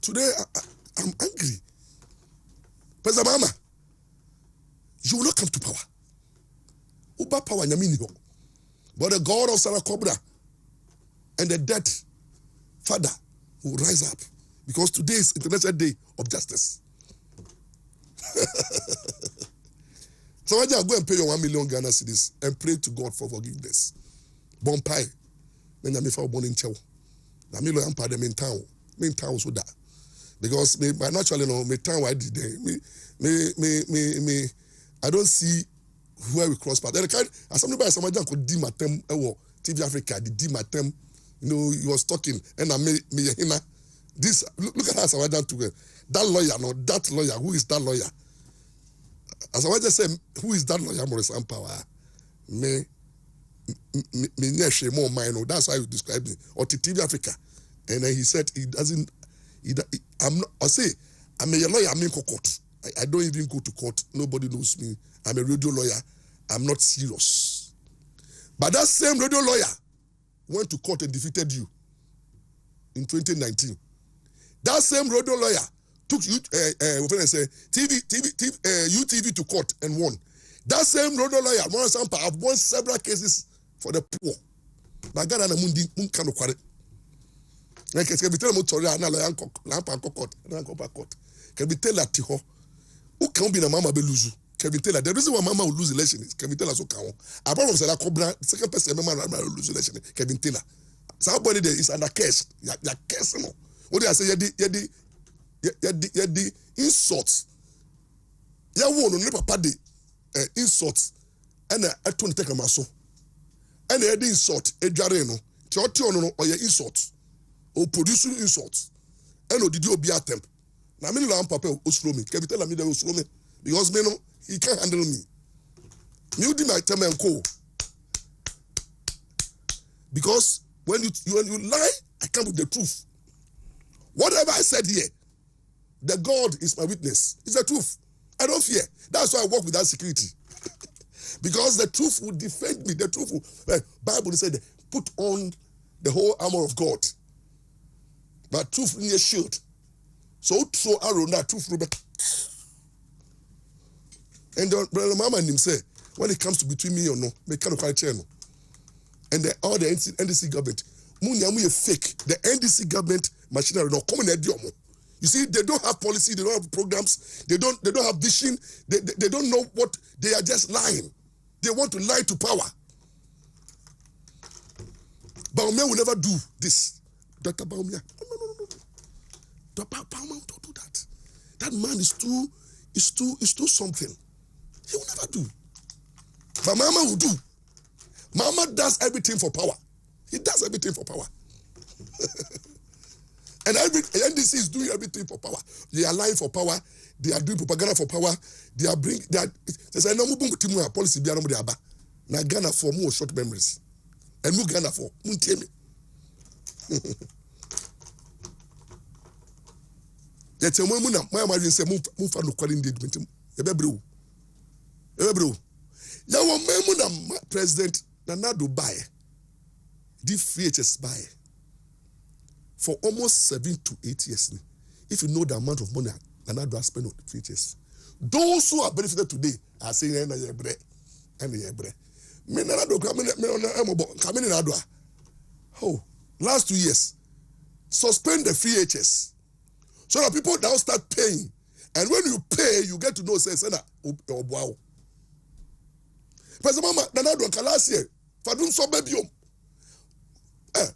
Today, I'm angry. President Mama, you will not come to power. Uba power nyamini ho. But the God of Sarah Cobra and the dead father will rise up. Because today is International Day of Justice. So I just go and pay your 1 million Ghana cedis and pray to God for forgiveness. Bon pie. Then I may fall born in Chow. I may learn part of in town so that. Because me naturally no me time I did me I don't see where we cross path. As somebody by somebody could dim my term TV Africa, the dim my term, he was talking and I me this look at how somebody to that lawyer, no, that lawyer, who is that lawyer? As I just said, who is that lawyer, Morris Power? Me more mine, that's how you describe me. Or to TV Africa. And then he said he doesn't. I'm a lawyer. I'm in court. I don't even go to court. Nobody knows me. I'm a radio lawyer. I'm not serious. But that same radio lawyer went to court and defeated you in 2019. That same radio lawyer took UTV to court and won. That same radio lawyer, Morris Sampa, have won several cases for the poor. Nagana na mundi munkano kware. Like can be tell mo tori na lawyer court. Can be tell that ho. Who can be na mama be lose? Can be tell that the reason why mama will lose election is can be tell us okay. Apart from say that cobra second person mama will lose election. Can be tell her. Somebody there is under curse. Ya curse no. What they say the insults. Ya won no papa de insults. And I don't take a maso. And the insult edware no. Ti o no or insult. Or producing insults. And no did you be attempt. Now me no papa osro me. Can you tell me that osro me? Because me no he can't handle me. Me do my term and co. Because when you lie, I come with the truth. Whatever I said here, the God is my witness. It's the truth. I don't fear. That's why I work with that security. Because the truth will defend me. The truth will. Bible said, put on the whole armor of God. But truth in your shield. So throw arrow now, truth will be. And the mama and him say, when it comes to between me or no, make kind of quite channel. And all the NDC government, munya fake. The NDC government machinery no come in. You see, they don't have policy, they don't have programs, they don't have vision, they don't know what, they are just lying. They want to lie to power. Baumia will never do this. Dr. Baumia. No. Dr. Baumia don't do that. That man is too something. He will never do. But Mama will do. Mama does everything for power. He does everything for power. And NDC is doing everything for power. They are lying for power. They are doing propaganda for power. They say no more policy be around aba. Na Ghana for more short memories. And no Ghana for muntemi. Yet mo mu na my imagine say move fa no kwali engagement. Ebebrew. Ya wo memu na president Nana Dubai. The VHS buy. For almost 7 to 8 years. If you know the amount of money Nana has spent on VHS, Those who are benefited today are saying, and oh, last 2 years, suspend the free HS so that people now start paying. And when you pay, you get to know, say, wow. President Mama, last year,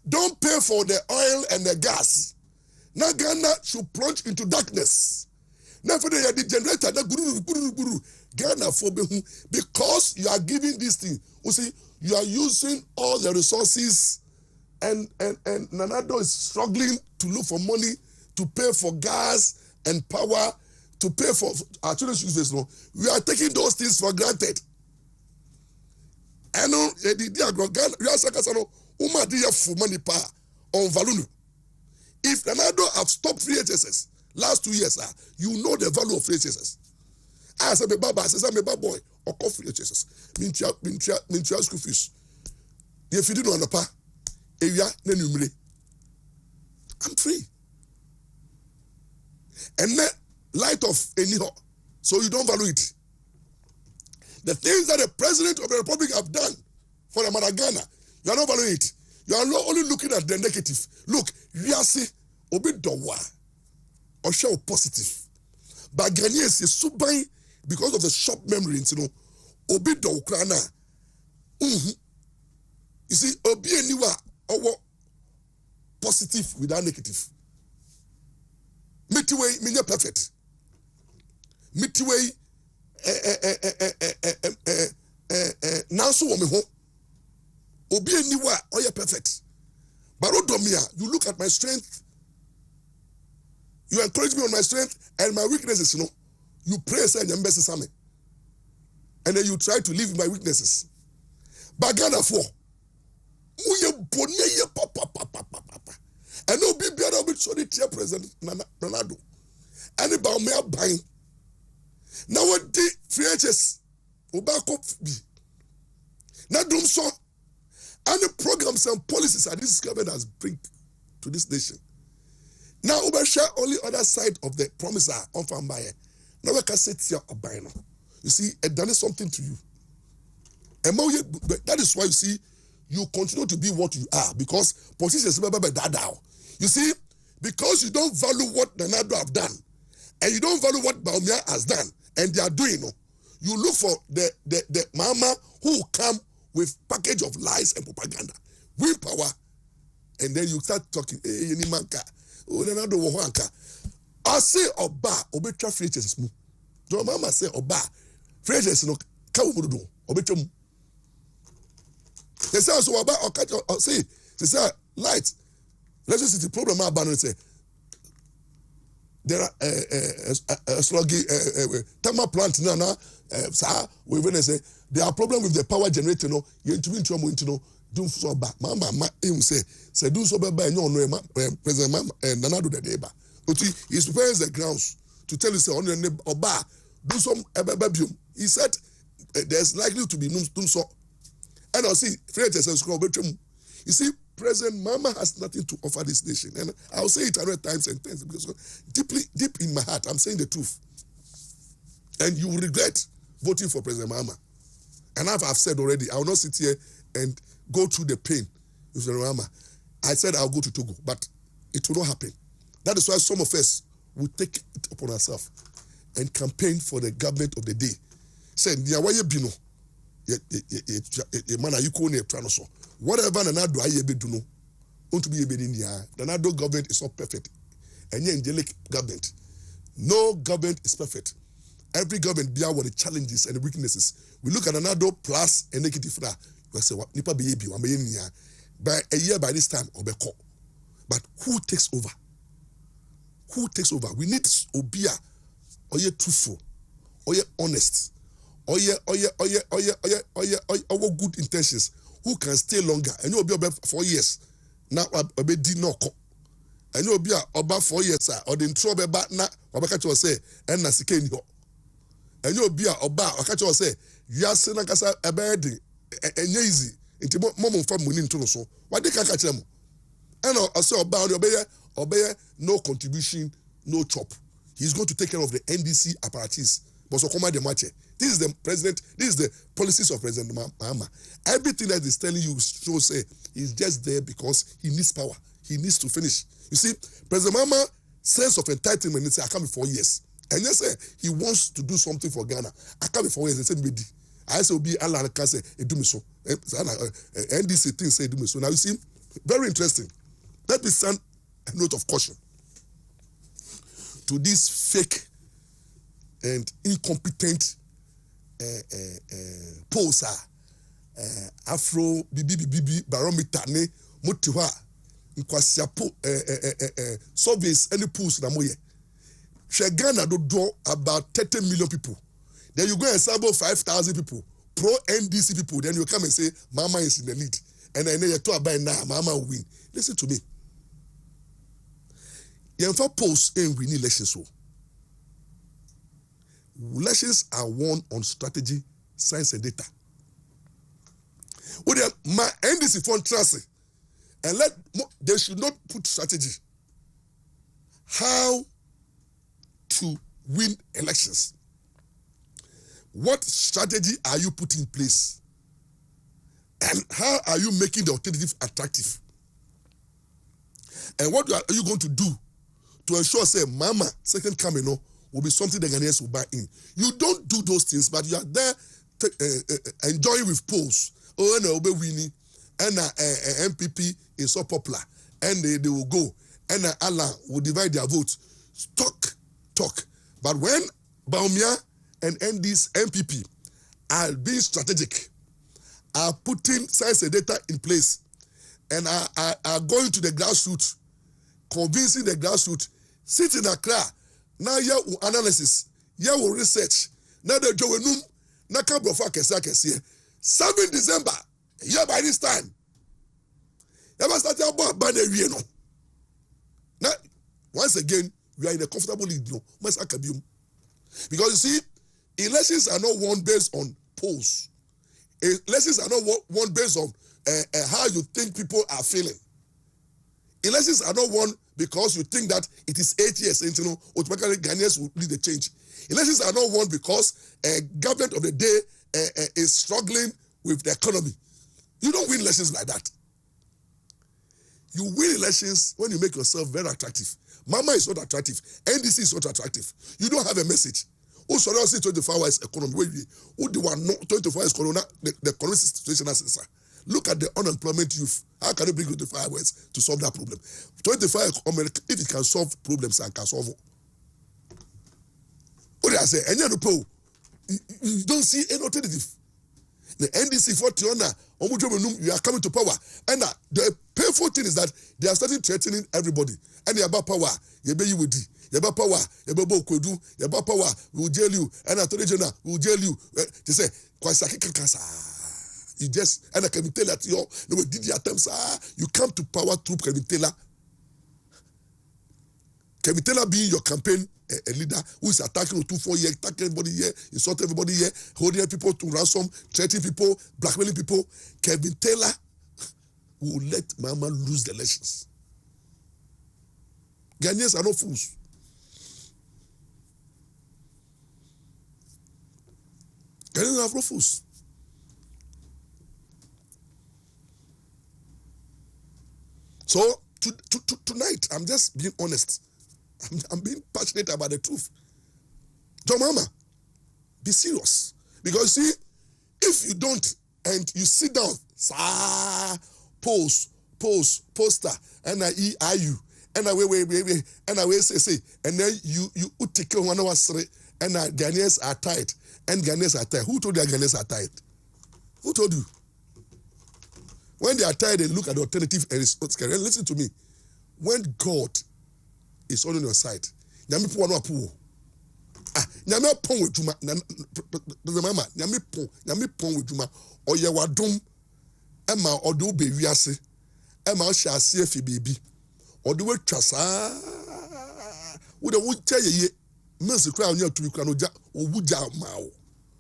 don't pay for the oil and the gas. Now Ghana should plunge into darkness. Now for the generator, Ghana for because you are giving this thing. You see, you are using all the resources, and Nanado is struggling to look for money to pay for gas and power, to pay for our children's uses. No, we are taking those things for granted. And if Nanado have stopped free HSS last 2 years, you know the value of free HSS. I said, I said, boy, or free HSS. Mintia school fees. If you didn't know the I'm free. And then light of anyhow, so you don't value it. The things that the president of the republic have done for the Ghana, you are not valuing it. You are not only looking at the negative. Look, we are see obi dowa or show positive. But Ghanaians is so buying because of the short memory, you know. Obi do Ukraina. You see, obi anywhere or positive without negative. Midway, mean perfect. Midway, now so woman home. Obi anywhere, oh yeah, perfect. But you look at my strength, you encourage me on my strength and my weaknesses, you know. You pray and you best and then you try to live in my weaknesses. But Ghana for and no be better with sorry dear President Ronaldo. And about me buying. Now what the free HS Obako be. Now do so. And the programs and policies that this government has bring to this nation. Now, we share only other side of the promise on Fambaye. Now we can sit here or buy now. You see, it done something to you. And that is why you see, you continue to be what you are because politicians that. You see, because you don't value what the Nanado have done, and you don't value what Baumia has done, and they are doing. You look for the mama who come with package of lies and propaganda, win power, and then you start talking. Any manka, Nanado wohanka. I say oba obetra phrases mu. Your mama say oba phrases no kawumudo obetra. They say so oba or say they say light. Electricity problem about say there are sluggy thermal plant now sir we when say there are problem with the power generator no you to know do so back mama him say do so by no president Nanado the neighbor he prepares the grounds to tell you say on the oba do some he said there's likely to be no so and I see you see President Mama has nothing to offer this nation, and I'll say it 100 times and 10 because deep in my heart, I'm saying the truth. And you will regret voting for President Mama. And I've said already, I will not sit here and go through the pain with President Mama. I said I'll go to Togo, but it will not happen. That is why some of us will take it upon ourselves and campaign for the government of the day. Say, whatever Nanado I do no, want to be a bit in here. Nanado government is not perfect. And angelic government. No government is perfect. Every government bear what the challenges and the weaknesses. We look at Nanado plus and negative now. We say what nipa be by a year by this time or beko. But who takes over? Who takes over? We need Obia or ye truthful, or ye honest, or ye good intentions. Who can stay longer? And you'll be about 4 years. Now, a bit did not come. And you'll be about 4 years, or the trouble back now, or catch you say, and Nasike. And you'll be about, or catch you say, you are saying, a bad and easy into moment from winning to so. Why they can't catch them? And I say about obey, no contribution, no chop. He's going to take care of the NDC apparatus. but so come the match. This is the president, this is the policies of President Mahama. Everything that is telling you shows say he's just there because he needs power. He needs to finish. You see, President Mahama sense of entitlement, he say, I come 4 years. And yes, he wants to do something for Ghana. I come 4 years, they say, I say, be Allah can say, do me so. NDC thing say, do me so. Now you see, very interesting. Let me send a note of caution to this fake and incompetent poser, Afro BBBB barometer ne motiwa nkwasiya surveys any polls na moye. Ghana do draw about 30 million people. Then you go and sample 5,000 people, pro NDC people. Then you come and say Mama is in the lead, and then you talk about now Mama will win. Listen to me. You have polls and win elections. So elections are won on strategy, science, and data. With my NDC fund trust, and they should not put strategy. How to win elections? What strategy are you putting in place? And how are you making the alternative attractive? And what are you going to do to ensure, say, Mama, second coming, will be something the Ghanaians will buy in? You don't do those things, but you are there enjoying with polls. Oh, and Obe winning, and MPP is so popular, and they will go, and Allah will divide their votes. Talk. But when Baumia and ND's MPP are being strategic, are putting science and data in place, and are going to the grassroots, convincing the grassroots, sit in Accra, now you analysis, you will research, now the Jowenum, Naka Brofa Kesa 7 December, yeah, by this time, you must start about Banner. Now, once again, we are in a comfortable lead, because you see, elections are not won based on polls. Elections are not won based on how you think people are feeling. Elections are not won because you think that it is 8 years, and automatically Ghanaians will lead the change. Elections are not won because government of the day is struggling with the economy. You don't win elections like that. You win elections when you make yourself very attractive. Mama is not attractive. NDC is not attractive. You don't have a message. Oh, sorry, I say 24 hours economy. Who do want no 24 hours corona? The economic situation as look at the unemployment youth. How can you bring 25 hours to solve that problem? 25 if it can solve problems and can solve. What do I say? And you don't see any alternative. The NDC for Tiona, you are coming to power. And the painful thing is that they are starting threatening everybody. And they are about power. You will do. You about power. You about Kodu. You about power. We will jail you. And Attorney General, we will jail you. They say, you just, and I can tell that you did the attempts. You come to power through Kevin Taylor. Kevin Taylor being your campaign a leader who is attacking 2-4 years, attacking everybody here, insulting everybody here, holding people to ransom, threatening people, blackmailing people. Kevin Taylor will let Mama lose the elections. Ghanaians are not fools. Ghanaians are not fools. So tonight, I'm just being honest. I'm being passionate about the truth. John Mama, be serious. Because see, if you don't, and you sit down, poster, and you, and I wait, and I say, and then you take 1 hour straight, and Ghanaians are tired, and Ghanaians are tired. Who told you Ghanaians are tired? Who told you? When they are tired, they look at the alternative and listen to me. When God is all on your side, nyame po no apo. Nyame pon weduma, mama, nyame pon weduma. Oye wadom, ema odo be wiase, ema o hia ase afi bebi. Odo we twa saa. Wo de wo tya ye, mense kra onya tumi kra no ja, obuja mawo.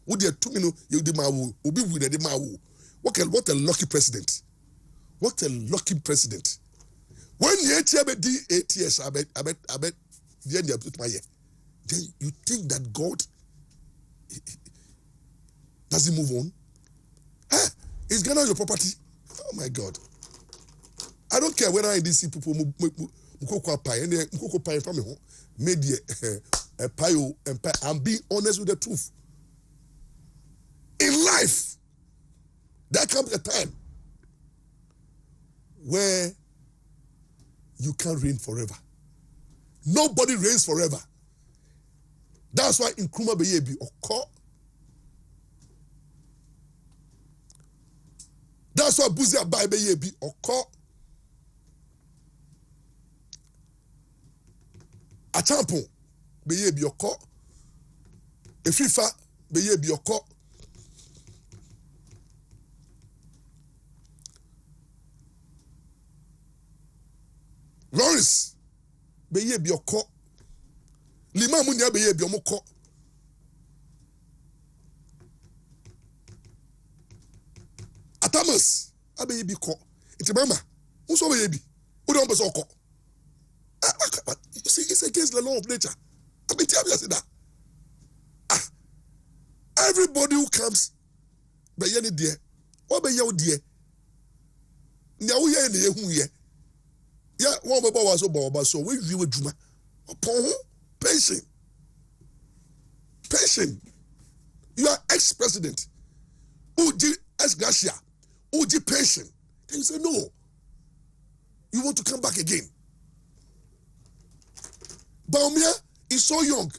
Wo de tumi no ye de mawo, obi wu de mawo. What a lucky president. What a lucky president. When you 8 years, I bet, then you think that God does he move on? Huh? Is Ghana your property? Oh my God. I don't care whether I did see people mukoko pie and mukoko pie from me media pie. I'm being honest with the truth. In life, there comes a time where you can't reign forever. Nobody reigns forever. That's why in Nkrumah Beyebi Oko. That's why Buzia Bai Beyebi Oko. Achampo Beyebi Oko. Efifa Beyebi Oko. Lawrence Beyebi Oko. Lima Munya Beyebi Omoko. Atamas Abeyebi Ko. It's mama. Who's over Yebi? Who don't be Oko? You see, it's against the law of nature. I mean, tell me, I said that. Everybody who comes, by any dear, or by your dear, now we are in the who ye. Yeah, one of was about so we view a Juma upon patient. Patient. You are ex-president. Uji ex Gracia. Uji patient. Then you say, no. You want to come back again. Bawumia is so young.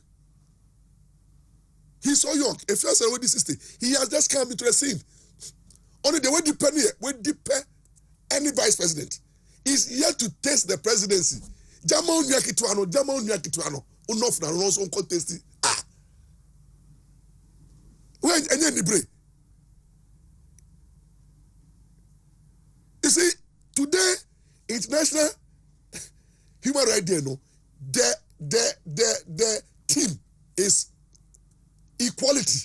He's so young. If you're already 60, he has just come into the scene. Only the way depend here, we depend any vice president. He's yet to test the presidency. Jama Onyakituano. Enough now, also contesting. When any libre. You see, today, International Human Rights Day, no, the theme is equality.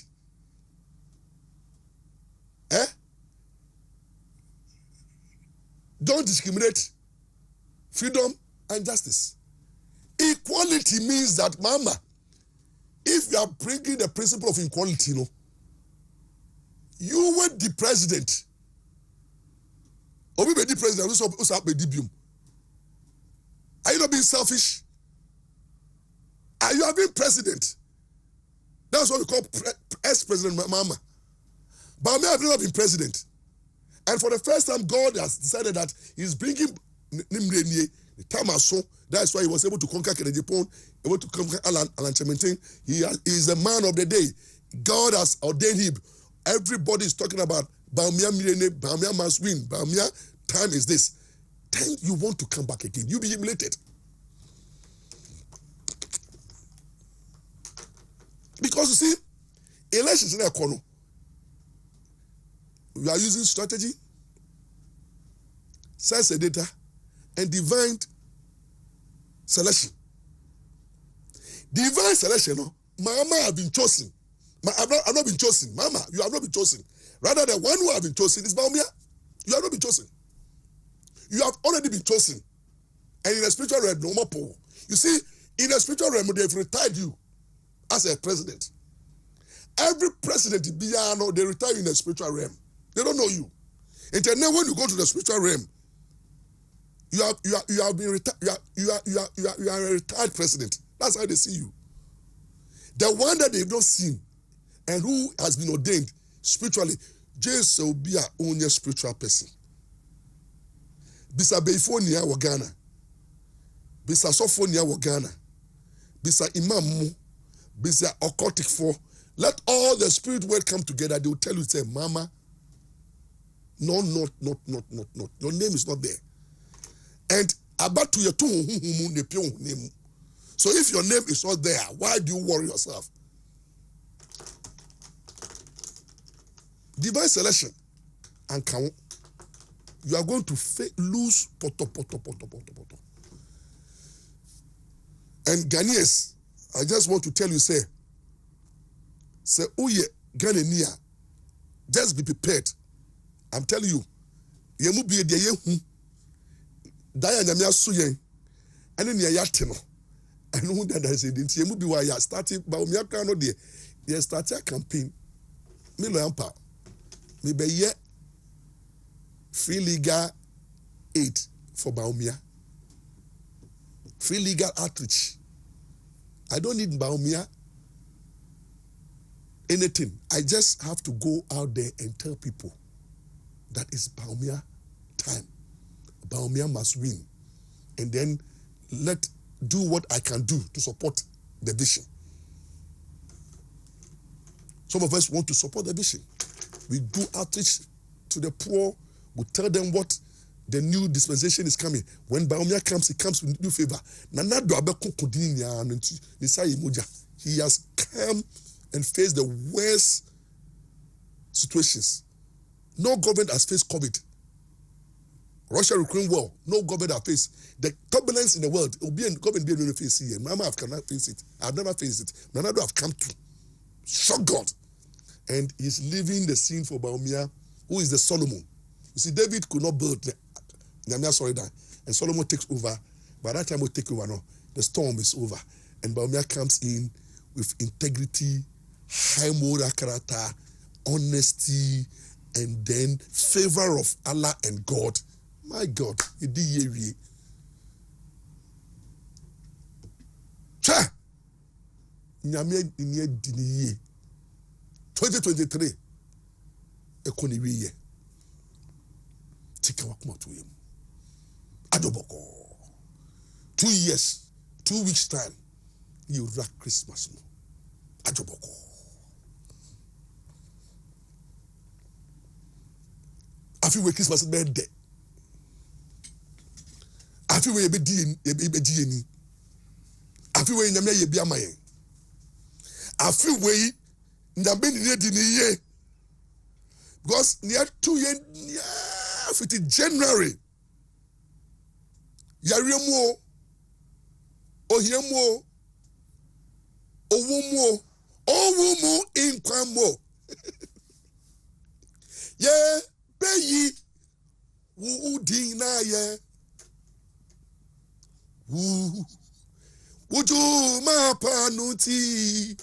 Don't discriminate. Freedom and justice. Equality means that, mama, if you are bringing the principle of equality, no, you were the president. Or we be the president, are you not being selfish? Are you being president? That's what we call ex-president, mama. But I have never been president. And for the first time, God has decided that he's bringing Mmra the time I saw. That's why he was able to conquer Kennedy Pond, able to conquer Alan Chementing. He is the man of the day. God has ordained him. Everybody is talking about Bawumia Mirene, Bawumia must win. Bawumia, time is this. Then you want to come back again. You'll be humiliated. Because you see, elections in the corner. We are using strategy, science and data, and divine selection. Divine selection, no? Mama have been chosen. I've not been chosen. Mama, you have not been chosen. Rather, the one who have been chosen is Bawumia. You have not been chosen. You have already been chosen. And in the spiritual realm, no more power. You see, in the spiritual realm, they've retired you as a president. Every president, they retire you in the spiritual realm. They don't know you. And then when you go to the spiritual realm, you have been retired. You are a retired president. That's how they see you. The one that they've not seen and who has been ordained spiritually, Jesus will be our only spiritual person. Bisa Beifonia wa Ghana. Bisa Sophonia wa Ghana. Bisa Imam. Bisa occultic for. Let all the spirit world come together. They will tell you, say, Mama, no. Your name is not there. And about to your name. So if your name is not there, why do you worry yourself? Divine selection and count. You are going to lose poto. And Ghanaians, I just want to tell you, say, Uye Ghanaian, just be prepared. I'm telling you, yemu be de yehu. Daya nyamia suyen. And then yatino. And who that is it? Yemu be why you starting Bawumia no de. Yes, start a campaign. Me lo yampa. Me be ye free legal aid for Baumia. Free legal outreach. I don't need Baumia anything. I just have to go out there and tell people that it's Baumia time. Baumia must win. And then do what I can do to support the vision. Some of us want to support the vision. We do outreach to the poor. We tell them what the new dispensation is coming. When Baumia comes, it comes with new favor. He has come and faced the worst situations. No government has faced COVID. Russia-Ukraine war, no government has faced. The turbulence in the world, government didn't face it. Mama cannot face it. I've never faced it. None of have come to. Shock God. And he's leaving the scene for Baumia, who is the Solomon. You see, David could not build and Solomon takes over. By that time, we take over now. The storm is over. And Baumia comes in with integrity, high moral character, honesty, and then favor of Allah and God. My God, he did ye. Cha! Nyame inye diniye. 2023. Ekoni wiye. Tika wakuma tuyem. Adoboko. 2 years, 2 weeks time. You rock Christmas. Adoboko. I feel Christmas birthday. I feel we be DN. I feel we nyame ye bia mayen. I feel we nyame ni di ni ye. Because near 2 years, January. Yaremo, Ohiemo, Owumo inkwamo. Ye beyi wu dina ye. Wuju ma panuti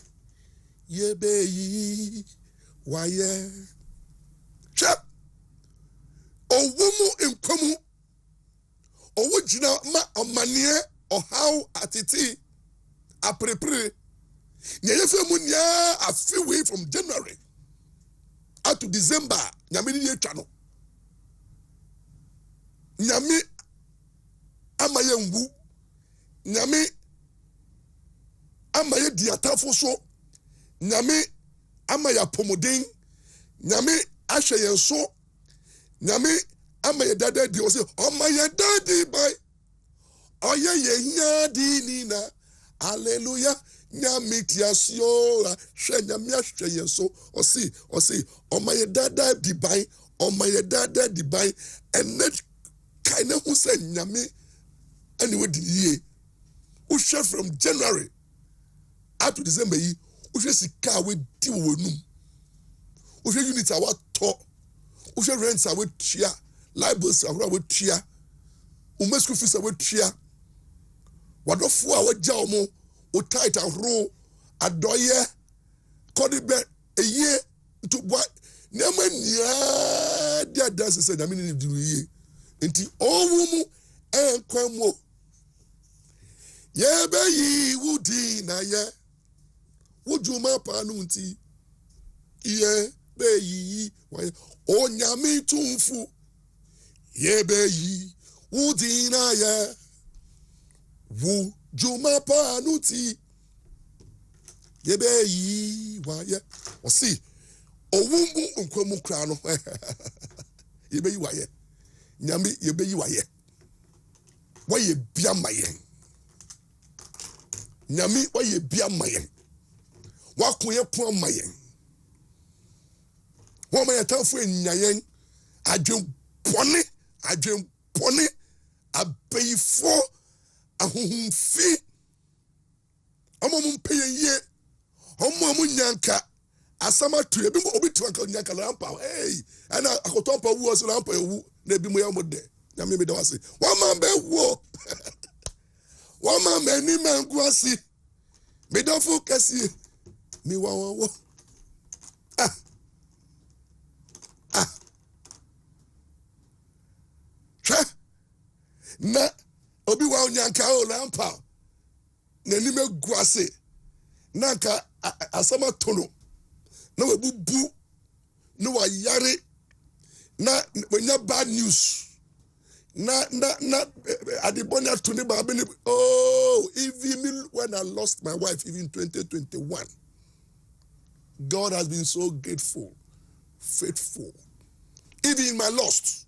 ye beyi waye. Chap Owumu inkwamo. Owujina ma omanie ohaw atiti aprepre. Nyeyefe mu nya afiwe from January up to December. Nyame ni etwa. Nyame amaye ngu. Nyame amaye diatafo so. Nyame amaya pomoden. Nyame ahwe yen so. Nyame amaye dada di o se omaye dadi by. Oye ye hia di nina. Hallelujah. Nyame tiasio hwe nyame ahwe yen so. O si omaye dada di by. Omaye dada di by. And net kaina who said nyame anyway the year who share from January up to December yi who share sika we di wo num who share units awa to who share rents awa tia libraries awa tia ume school fees awa tia wadofo awa ja omo o tight and roll adoye kodibe eye to boy nema nia dia dance say na me ni di ye enti owumu enkwamo ye beyi wudi na ye wujuma panunti ye beyi waye onyame tumfu ye beyi wudi na ye wujuma panunti ye beyi waye osi owumu enkwamo kra no ye beyi waye nyame ye beyi waye waye bia mayen nyame waye bia mayen wakoye po mayen wo maye tanfo enyayen adwen pone abeyifo ahohumfi amomum peye omom nyanka asama tu ebi obi tu anka nyanka lampa ana akotompa wu so lampa ewu na ebi mo ya mode nyame me da wase wa ma be wo wa ma me ni mangu asi me da fo kasi Me wa. Na obi wa onyanka o lampa na ni megu ase na nka asama tono na webubu na wa yare na when you bad news na adibona to ne ba be oh even when I lost my wife even 2021 God has been so grateful, faithful, even in my lost.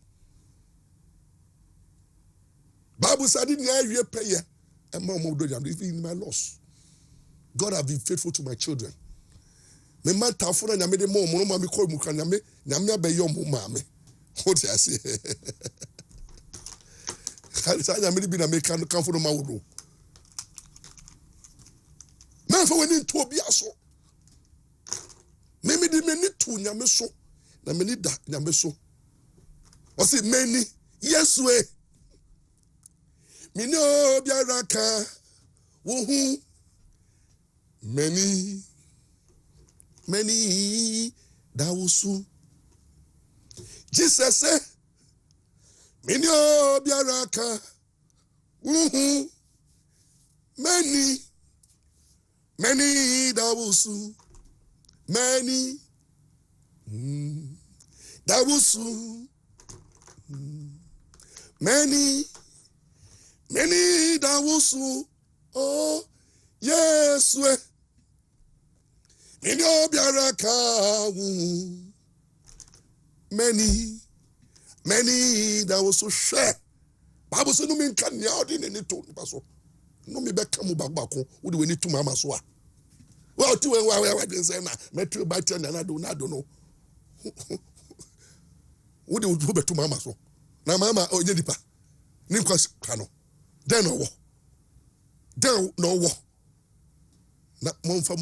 Bible said in the pay and mom even in my loss. God has been faithful to my children. Me man tafuna nyame de mom no mama ko mu kan nyame abeyo mo mama. What I say? Sa nyame bi na me kan for no ma wodo. Na for when into obi aso. Me di meni to nyame so na meni da nyame so. O say many yes we. Me no biara ka wo hu many that will soon. Jesus said, me no biara ka wo hu many that will soon. Many that will soon. Many that will soon. Oh, yes, we. Many that will so share. Bible says no me can ya odi ne to paso. No me be come back wo de we need to mama so a. Well, to we say na metro batten na do no. Wo de wo be to mama so. Na mama onye dipa. Ni nkwas kano. Den no wo. Den no wo. Na momfa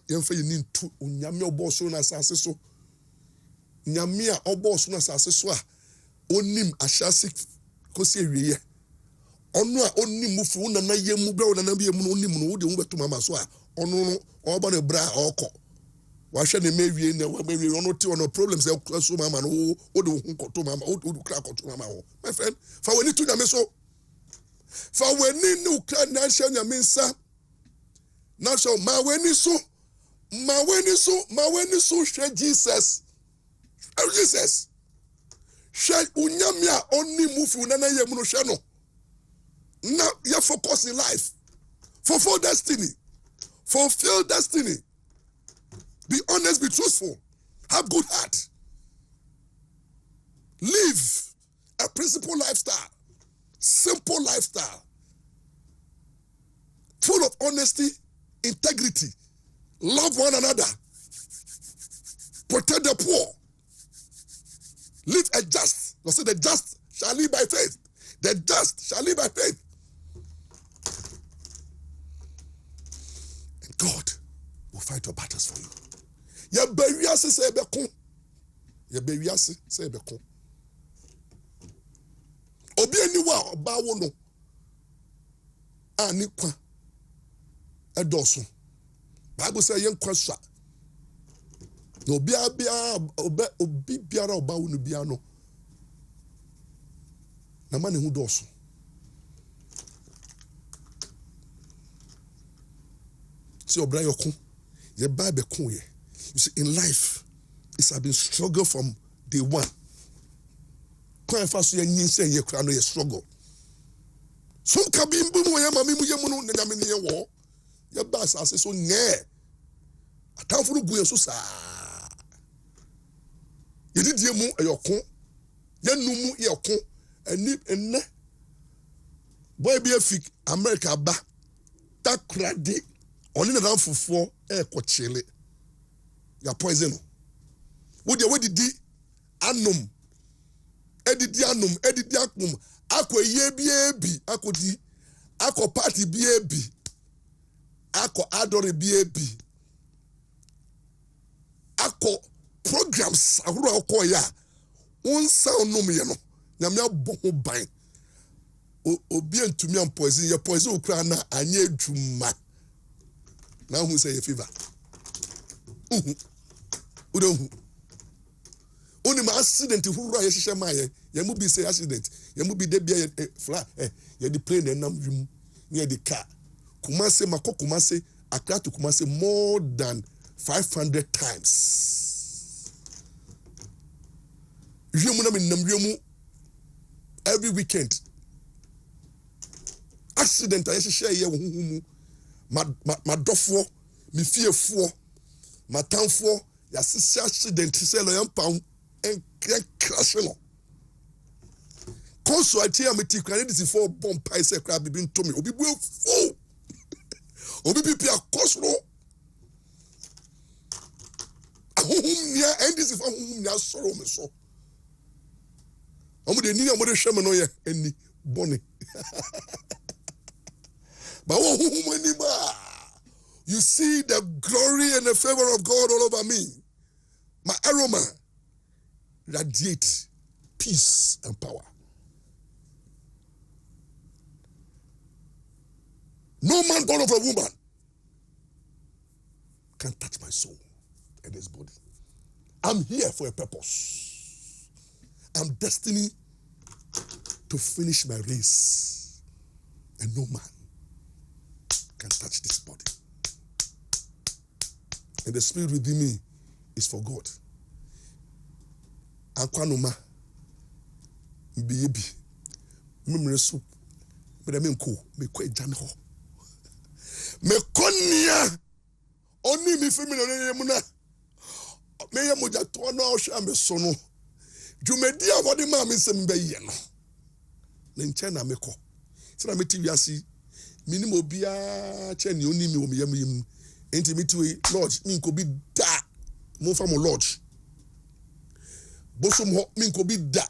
yemfa yini ntu onyame oboso na asase so. Nyame a oboso na asase so a onim ahyase kosi ewiye. Ono a onim mufu na yemu bra na na yemu no onim no wo de wo beto mama so a ono no oba na bra okọ. Wa hwe na mewie na wa mewie ono ti ono problems e so mama no wo de wo nkoto mama wo kra koto mama ho. My friend, fa weni tu nyame so. Fa weni ni ukra na hye nyame nsa. Now so ma weni so share Jesus. Jesus. Share unyamia oni mufu na yemu no hwe no. Now you focus in life. Fulfill destiny. Fulfill destiny. Be honest, be truthful. Have good heart. Live a principled lifestyle. Simple lifestyle. Full of honesty, integrity. Love one another. Protect the poor. Live a just. You say the just shall live by faith. The just shall live by faith. And God will fight your battles for you. Your buriasi say bekon. Your buriasi say bekon. Obi eniwa oba wo no. Ani kwa. Edoso. Bible say yen kwaswa. Obi biara oba wo no bia no. Na mane hu doso. See obra yokun. Ye ba be kun ye. You see, in life, it's been struggle from day one. Quite fast, you say you can struggle. Some cabin boom, ya mammy, you know, Namini war. Your bass, I say so near. A town for the Guya Susa. You did your moon your con, yan no moon your con, and nip and ne. Boy be a fig, America ba. That craddy, only the down for 4 air coachele. Ya poison. Would you wait di anum? Edidi anum, edidi akum. Ako ye bi ako di. Ako party bi. Ako adore bi. Ako programs ahuro ako ya. Unsa onum ye no. Nyame aboho ban. Obi antumi am poison. Ye poison okra na anye adwuma. Na hu say ye fever. Udohu. Only my accident who ran Yeshamaye, Yamubi say accident, Yamubi de fly, the plane and nam near the car. Kumase Mako Kumase, Accra to Kumase more than 500 times. Every weekend. Accident I share here my dofo, me fear for, my town for, yasisi accident say lo pound and crash no. Konso ati ameti kwani this for bomb pie say crab bibin to me obi bu fo. Obi pipi akosro. Ahum nia and this for ahum nia soro me so. Omo de ni omo de hwe me no ye eni boni. But you see the glory and the favor of God all over me. My aroma radiate peace and power. No man born of a woman can touch my soul and this body. I'm here for a purpose. I'm destined to finish my race, and no man can touch this body. And the spirit within me is for God. Ankwanoma baby memre so me me ko me ko ejane ho me konia oni mi femi no mu na me ye moja to na o hwa me so no dwumedi a wode ma me nsem be ye no ne nche na me ko se na me ti wiase minim obia che ne oni mi wo me yam yim enti me ti we lodge mi ko bi da mo fa mo lodge bosom ho mi ko bi da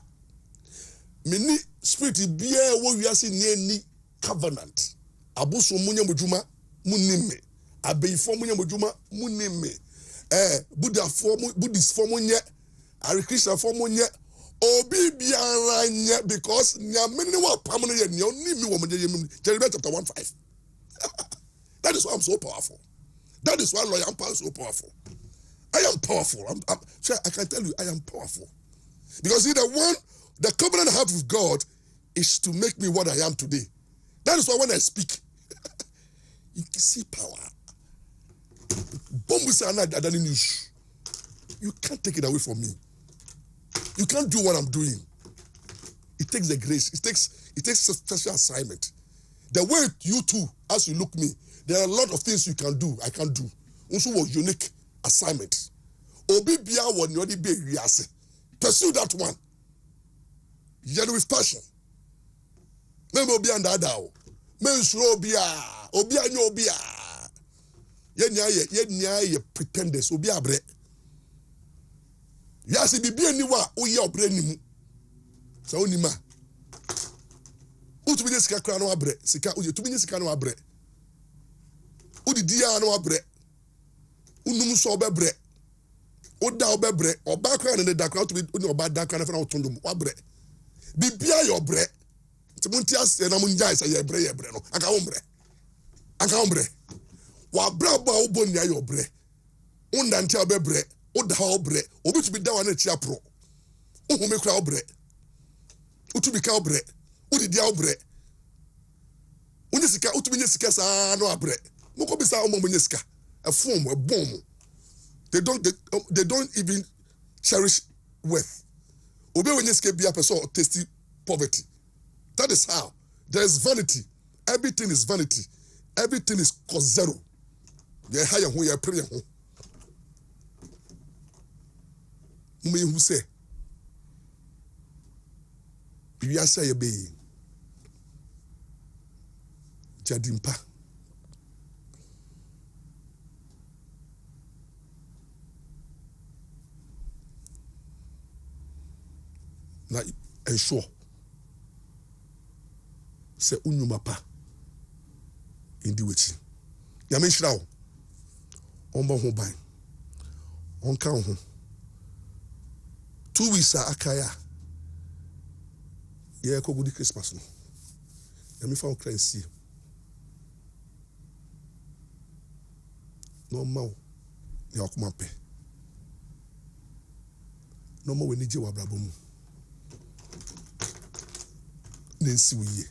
mini spirit bia wo wiase ne ni covenant abosom munya modwuma munime abeifo munya modwuma munime Buddhist form nye Hare Krishna form nye obi biara nye because nyamene wa pam no ye ne oni mi wo mo Jeremiah chapter 1:5. That is why I'm so powerful. That is why Lord I'm so powerful. I am powerful. I can tell you I am powerful. Because the covenant I have with God is to make me what I am today. That is why when I speak, you can see power. You can't take it away from me. You can't do what I'm doing. It takes the grace. It takes a special assignment. The way you too, as you look me, there are a lot of things you can do. I can't do. Also, a unique assignment. Pursue that one. Yet with passion. Maybe obi and adao. Men slow bia. Obi anyo bia. Ye pretenders. Obi abre. Yasi bibi aniwa. Oye obre nimu. Sa onima. Utu binye sika kwa no abre. Sika uye. Tu binye sika no abre. Udi diya no abre. Unumu so obebre. Oda obebre. Oba kwa nene da kwa. Uni oba da kwa nefana utundum. Wabre. Bibia your bre. Timuntias na munjai sa ye bre no. Aka ombre. Wa brabo a uboni your bre. Undanti obebre. Oda obre. Obi to be da wan echi apro. Uhume kra obre. Utu bi ka obre. Udi dia obre. Unisika utu bi nyesika sa no abre. Moko bi sa omo nyesika. A form a bomb. They don't even cherish wealth. Obe when you be a person tasty poverty. That is how. There is vanity. Everything is vanity. Everything is cause zero. You hire who you pray. Who say? You are say be Jadimpa. Na ensure se unyuma pa indi wechi ya menhira wo omba ho ban onka ho 2 weeks akaya ye ko good Christmas no ya me fa o kransi no ma ne akoma pɛ no mo we ni je wa Abrabo mu ne nsi wiye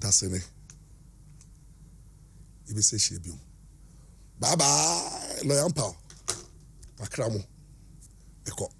dasene ibe se hye biom bye bye loyal power akramo eko